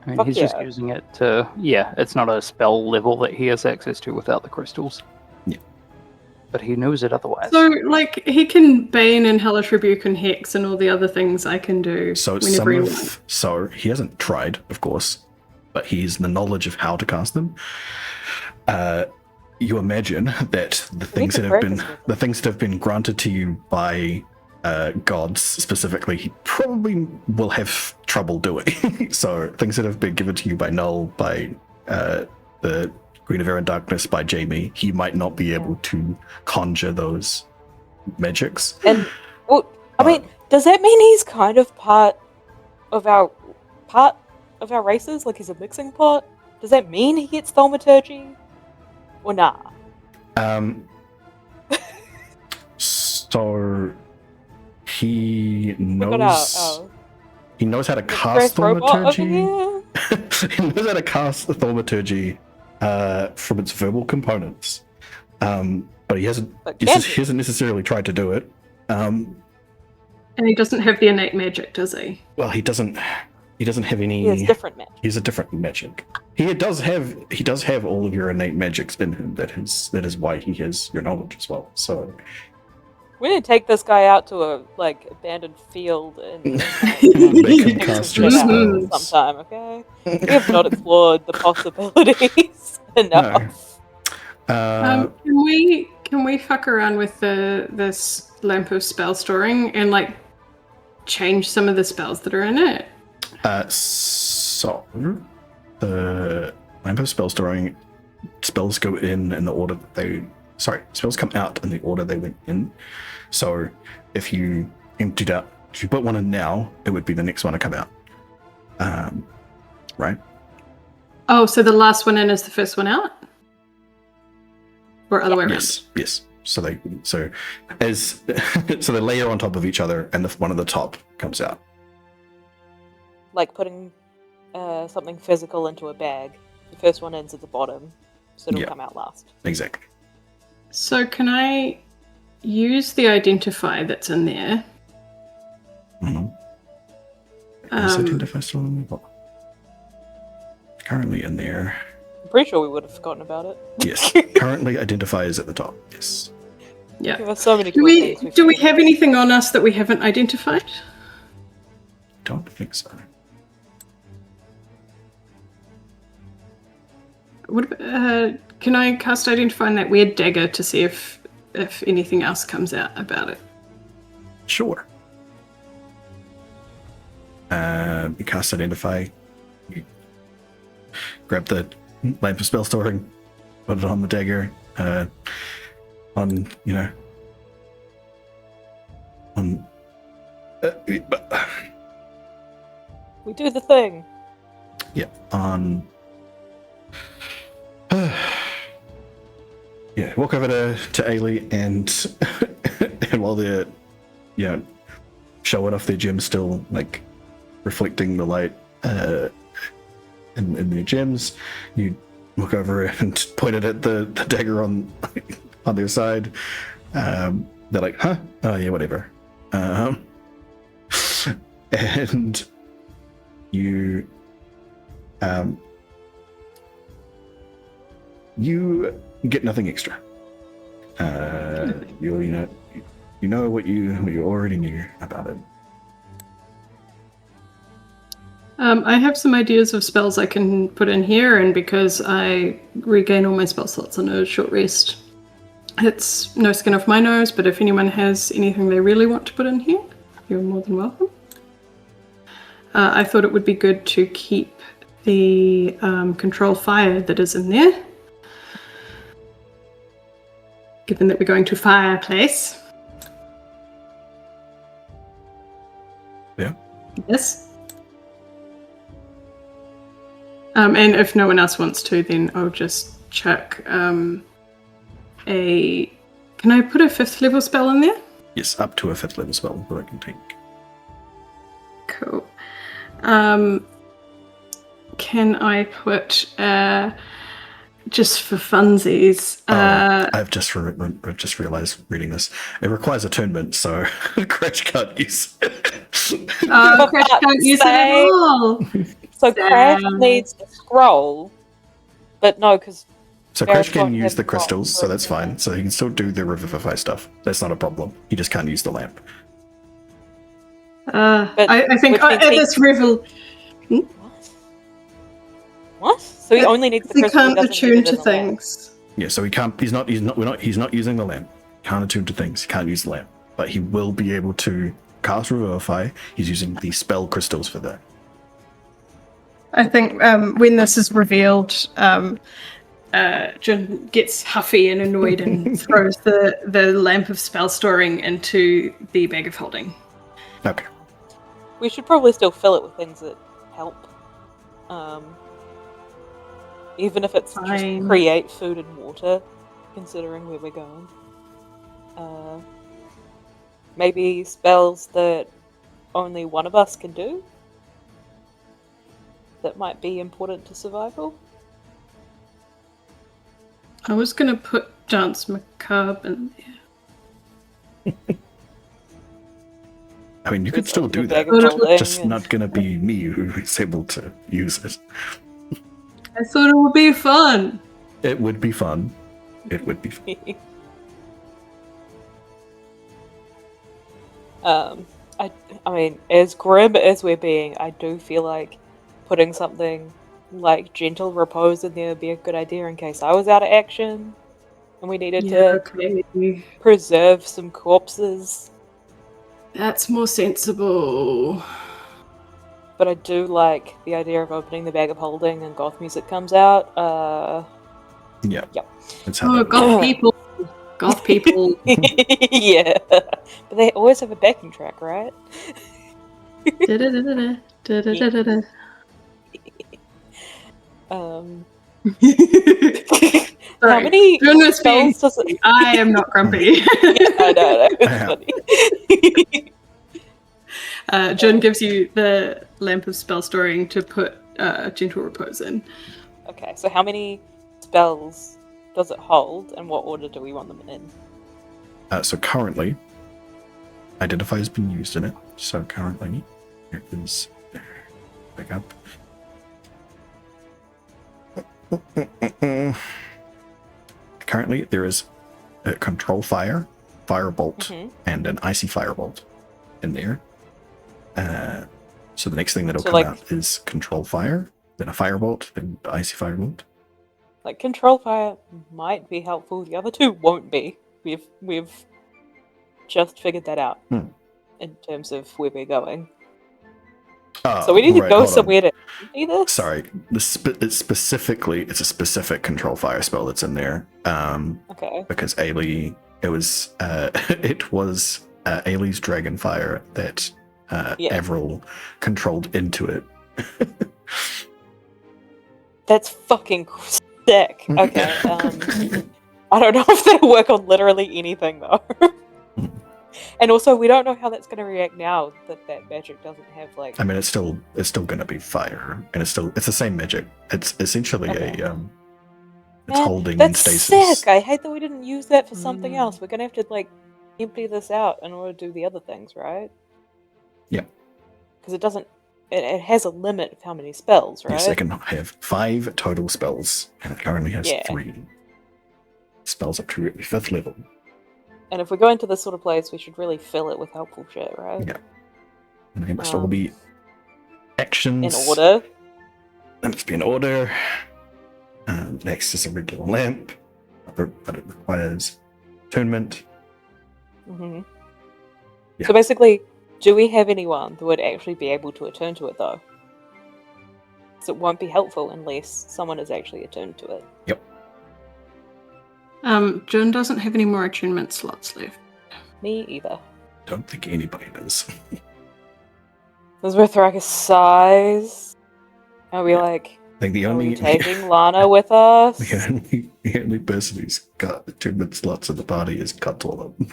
Speaker 3: I mean,
Speaker 6: Fuck
Speaker 3: he's just
Speaker 6: yeah.
Speaker 3: using it to. Yeah, it's not a spell level that he has access to without the crystals.
Speaker 1: Yeah.
Speaker 3: But he knows it otherwise.
Speaker 4: So, like, he can Bane and Hellish Rebuke and Hex and all the other things I can do
Speaker 1: So
Speaker 4: whenever he wants.
Speaker 1: so he hasn't tried, of course, but he's the knowledge of how to cast them. You imagine that the things
Speaker 6: to
Speaker 1: that have been
Speaker 6: practice with
Speaker 1: the things that have been granted to you by gods specifically, he probably will have trouble doing. So things that have been given to you by Null, by the Green of Air and Darkness, by Jamie, he might not be able to conjure those magics.
Speaker 6: and well, I mean, does that mean he's kind of part of our races? Like he's a mixing pot? Does that mean he gets thaumaturgy? Or nah?
Speaker 1: So he
Speaker 6: We
Speaker 1: knows
Speaker 6: got our
Speaker 1: he knows how to cast
Speaker 6: Express robot over
Speaker 1: thaumaturgy.
Speaker 6: here.
Speaker 1: He knows how to cast the thaumaturgy from its verbal components, but he hasn't.
Speaker 6: But
Speaker 1: He
Speaker 6: can
Speaker 1: hasn't necessarily tried to do it.
Speaker 4: And he doesn't have the innate magic, does he?
Speaker 1: Well, he doesn't. He doesn't have any.
Speaker 6: He has different magic.
Speaker 1: He's a different magic. He does have all of your innate magics in him. That is why he has your knowledge as well. So
Speaker 6: We need to take this guy out to a abandoned field and
Speaker 1: make him
Speaker 6: figure
Speaker 1: cast
Speaker 6: some
Speaker 1: your
Speaker 6: shit out
Speaker 1: spells.
Speaker 6: sometime, okay? We have not explored the possibilities enough.
Speaker 4: Can we fuck around with this lamp of spell storing and like change some of the spells that are in it?
Speaker 1: So the lamp of spell storing spells go in the order that they. Sorry, spells come out in the order they went in. So if you emptied out, if you put one in now, it would be the next one to come out. Right?
Speaker 4: Oh, so the last one in is the first one out? Or other way around?
Speaker 1: Yes. So they layer on top of each other, and one at the top comes out.
Speaker 6: Like putting something physical into a bag. The first one ends at the bottom, so it'll
Speaker 1: Yeah.
Speaker 6: come out last.
Speaker 1: Exactly.
Speaker 4: So can I use the identify that's in there?
Speaker 1: Mm-hmm. Identify still in the currently in there.
Speaker 6: I'm pretty sure we would have forgotten about it.
Speaker 1: Yes. Currently identify is at the top. Yes.
Speaker 4: Yeah.
Speaker 6: Give us so many
Speaker 4: Do
Speaker 6: cool
Speaker 4: we
Speaker 6: things.
Speaker 4: do we have anything on us that we haven't identified?
Speaker 1: Don't think so.
Speaker 4: Can I cast identify on that weird dagger to see if anything else comes out about it?
Speaker 1: Sure. You cast identify. You grab the lamp of spell storing, put it on the dagger.
Speaker 6: We do the thing.
Speaker 1: Yeah, on. Yeah, walk over to Ailey and and while they're, showing off their gems, still like reflecting the light in their gems, you look over and point it at the dagger on their side. They're like, huh? Oh yeah, whatever. And you get nothing extra. You know what you already knew about it.
Speaker 4: I have some ideas of spells I can put in here, and because I regain all my spell slots on a short rest, it's no skin off my nose, but if anyone has anything they really want to put in here, you're more than welcome. I thought it would be good to keep the control fire that is in there. Given that we're going to fireplace.
Speaker 1: Yeah.
Speaker 4: Yes. And if no one else wants to, then I'll just chuck a... Can I put a 5th level spell in there?
Speaker 1: Yes, up to a 5th level spell that I can take.
Speaker 4: Cool. Can I put, just for funsies,
Speaker 1: I've just realised reading this. It requires attunement, so Crash can't use it.
Speaker 4: Crash can't use it at all.
Speaker 6: So Crash needs a scroll, but no, because
Speaker 1: So Crash can use the crystals, so that's fine. So he can still do the Revivify stuff. That's not a problem. He just can't use the lamp.
Speaker 4: I think at this revel...
Speaker 6: What? So he only needs the
Speaker 4: He
Speaker 6: crystal.
Speaker 4: can't attune to things.
Speaker 1: Yeah, so he can't. He's not using the lamp. Can't attune to things. He can't use the lamp, but he will be able to cast Revivify. He's using the spell crystals for that.
Speaker 4: I think when this is revealed, Jin gets huffy and annoyed and throws the lamp of spell storing into the bag of holding.
Speaker 1: Okay.
Speaker 6: We should probably still fill it with things that help. Even if it's just create food and water, considering where we're going. Maybe spells that only one of us can do? That might be important to survival?
Speaker 4: I was going to put Dance Macabre in there.
Speaker 1: I mean, you could still do that. It's just not going to be me who is able to use it.
Speaker 4: I thought it would be fun.
Speaker 1: It would be fun. It would be fun.
Speaker 6: I mean, as grim as we're being, I do feel like putting something like Gentle Repose in there would be a good idea in case I was out of action and we needed to preserve some corpses.
Speaker 4: That's more sensible.
Speaker 6: But I do like the idea of opening the bag of holding and goth music comes out.
Speaker 1: Yeah.
Speaker 6: Yep.
Speaker 1: That's how
Speaker 4: goth people. Goth people.
Speaker 6: Yeah. But they always have a backing track, right? How many spells does it...
Speaker 4: I am not grumpy.
Speaker 6: I know, it's
Speaker 4: funny. Jun gives you the lamp of spell storing to put Gentle Repose in.
Speaker 6: Okay, so how many spells does it hold, and what order do we want them in?
Speaker 1: So currently, Identify has been used in it. So currently, it is back up. Currently, there is a Control Fire, Firebolt, and an Icy Firebolt in there. So the next thing that'll come out is Control Fire, then a Firebolt, then Icy Firebolt.
Speaker 6: Like Control Fire might be helpful. The other two won't be. We've just figured that out in terms of where we're going. So we need to go somewhere to do this?
Speaker 1: Sorry, it's a specific Control Fire spell that's in there.
Speaker 6: Okay.
Speaker 1: Because Ailey, it was Ailey's Dragonfire that Avril controlled into it.
Speaker 6: That's fucking sick. Okay. I don't know if that'll work on literally anything though. And also, we don't know how that's going to react now that magic doesn't have like.
Speaker 1: I mean, it's still going to be fire, and it's the same magic. It's essentially it's holding
Speaker 6: that's
Speaker 1: stasis.
Speaker 6: Sick. I hate that we didn't use that for something else. We're going to have to like empty this out in order to do the other things, right?
Speaker 1: Yeah.
Speaker 6: Because it doesn't. It has a limit of how many spells, right?
Speaker 1: Yes, it can have 5 total spells, and it currently has 3 spells up to 5th level.
Speaker 6: And if we go into this sort of place, we should really fill it with helpful shit, right?
Speaker 1: Yeah. And they must all be actions.
Speaker 6: In order.
Speaker 1: They must be in order. Next is a regular lamp, but it requires attunement.
Speaker 6: Mm-hmm.
Speaker 1: Yeah.
Speaker 6: So basically, Do we have anyone that would actually be able to attune to it, though? Because it won't be helpful unless someone is actually attuned to it.
Speaker 1: Yep.
Speaker 4: June doesn't have any more attunement slots left.
Speaker 6: Me either.
Speaker 1: Don't think anybody does.
Speaker 6: Because we're Thrakus size. Are we like...
Speaker 1: I think the
Speaker 6: Are we
Speaker 1: only
Speaker 6: taking Lana with us?
Speaker 1: the only person who's got attunement slots in the party is Cuttorlum.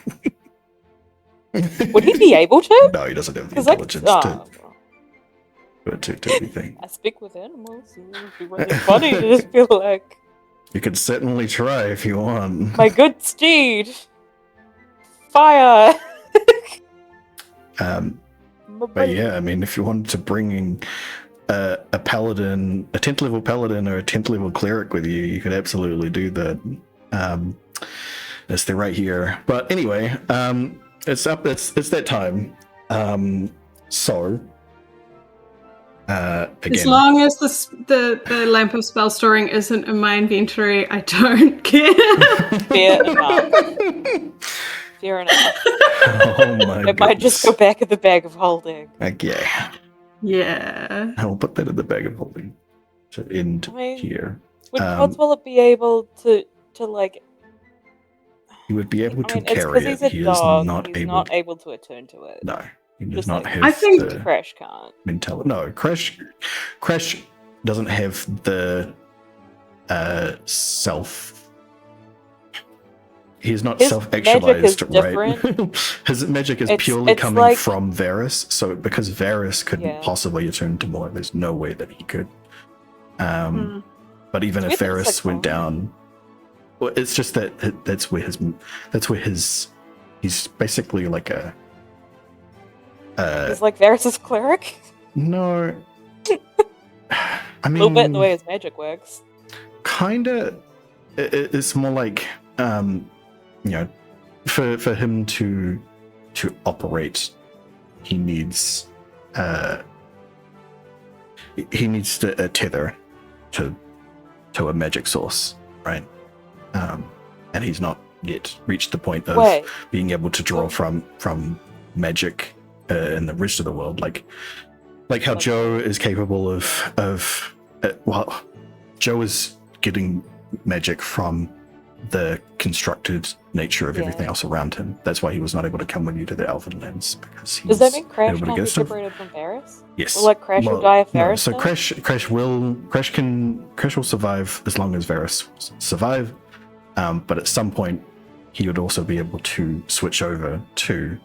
Speaker 6: Would he be able to?
Speaker 1: No, he doesn't have the
Speaker 6: 'Cause, like,
Speaker 1: intelligence to anything.
Speaker 6: I speak with animals, and it would be really funny to just be like,
Speaker 1: You could certainly try if you want.
Speaker 6: my good steed! Fire!
Speaker 1: But yeah, I mean, if you wanted to bring in a paladin, a 10th level paladin or a 10th level cleric with you, you could absolutely do that. They're right here. But anyway, it's that time. Again,
Speaker 4: As long as the lamp of spell storing isn't in my inventory, I don't care.
Speaker 6: Fair enough. Fair enough.
Speaker 1: oh my
Speaker 6: It might just go back in the bag of holding.
Speaker 1: Okay.
Speaker 4: Yeah.
Speaker 1: I'll put that in the bag of holding to end
Speaker 6: I mean,
Speaker 1: here.
Speaker 6: Would Codswallop be able to like...
Speaker 1: He would be able
Speaker 6: I
Speaker 1: to
Speaker 6: mean, it's
Speaker 1: carry
Speaker 6: because he's
Speaker 1: it.
Speaker 6: a
Speaker 1: He
Speaker 6: dog,
Speaker 1: is not
Speaker 6: he's
Speaker 1: able.
Speaker 6: not able to attune to it.
Speaker 1: No, he does
Speaker 6: Just
Speaker 1: not
Speaker 6: like-
Speaker 1: have.
Speaker 4: I think
Speaker 1: the
Speaker 6: Crash can't.
Speaker 1: mentality. No, Crash doesn't have the self. He is not
Speaker 6: His
Speaker 1: self-actualized,
Speaker 6: magic is
Speaker 1: right? His magic is
Speaker 6: It's-
Speaker 1: purely
Speaker 6: it's
Speaker 1: coming
Speaker 6: like-
Speaker 1: from Varys. So because Varys couldn't
Speaker 6: Yeah.
Speaker 1: possibly attune to more, there's no way that he could.
Speaker 4: Hmm.
Speaker 1: But even
Speaker 6: Do
Speaker 1: if
Speaker 6: you think it's
Speaker 1: Varys
Speaker 6: like
Speaker 1: went down, well, it's just that's where his he's basically like a
Speaker 6: He's like Varys' cleric.
Speaker 1: no. I
Speaker 6: A
Speaker 1: mean,
Speaker 6: little bit in the way his magic works.
Speaker 1: kinda. It's more like you know, for him to operate, he needs a tether to a magic source, right? And he's not yet reached the point of
Speaker 6: Wait.
Speaker 1: being able to draw from magic in the rest of the world, like how
Speaker 6: Okay.
Speaker 1: Joe is capable of well, Joe is getting magic from the constructed nature of
Speaker 6: Yeah.
Speaker 1: everything else around him. That's why he was not able to come with you to the Elven lands, because he's
Speaker 6: Does that mean Crash
Speaker 1: able to
Speaker 6: can't
Speaker 1: get
Speaker 6: be
Speaker 1: stuff.
Speaker 6: separated from Varys?
Speaker 1: Yes.
Speaker 6: Will like Crash will die if
Speaker 1: no,
Speaker 6: Varys
Speaker 1: so
Speaker 6: does?
Speaker 1: Crash will survive as long as Varys survive. But at some point, he would also be able to switch over to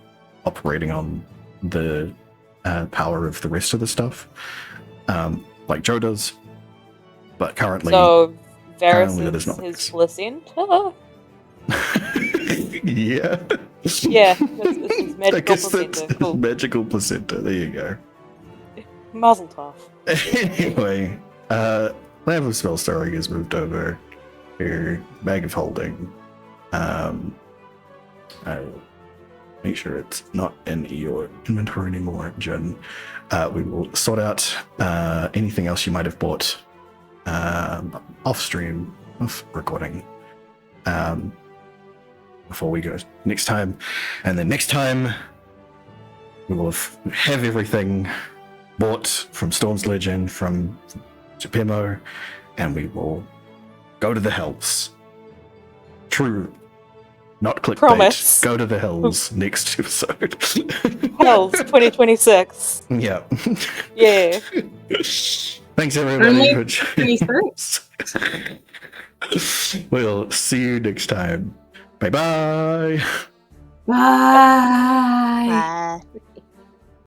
Speaker 1: operating on the power of the rest of the stuff, like Joe does. But currently,
Speaker 6: So
Speaker 1: Apparently
Speaker 6: Varys
Speaker 1: that
Speaker 6: is
Speaker 1: is not the
Speaker 6: his
Speaker 1: case.
Speaker 6: placenta?
Speaker 1: yeah,
Speaker 6: Yeah, it's his
Speaker 1: I
Speaker 6: magical
Speaker 1: guess that's
Speaker 6: placenta.
Speaker 1: his
Speaker 6: Cool.
Speaker 1: magical placenta. There you go.
Speaker 6: Mazel tov.
Speaker 1: Anyway, Lamp of Spell Storing is moved over to Bag of Holding. I'll make sure it's not in your inventory anymore, Jen. We will sort out anything else you might have bought off stream, off recording, before we go next time. And then next time, we will have everything bought from Storm's Legend, from Japemo, and we will go to the Hells. True. Not clickbait.
Speaker 6: Promise.
Speaker 1: Go to the Hells next episode.
Speaker 6: Hells 2026.
Speaker 1: Yeah.
Speaker 6: Yeah.
Speaker 1: Thanks everybody
Speaker 4: Only
Speaker 1: for joining
Speaker 4: 26.
Speaker 1: us. We'll see you next time. Bye bye.
Speaker 4: Bye.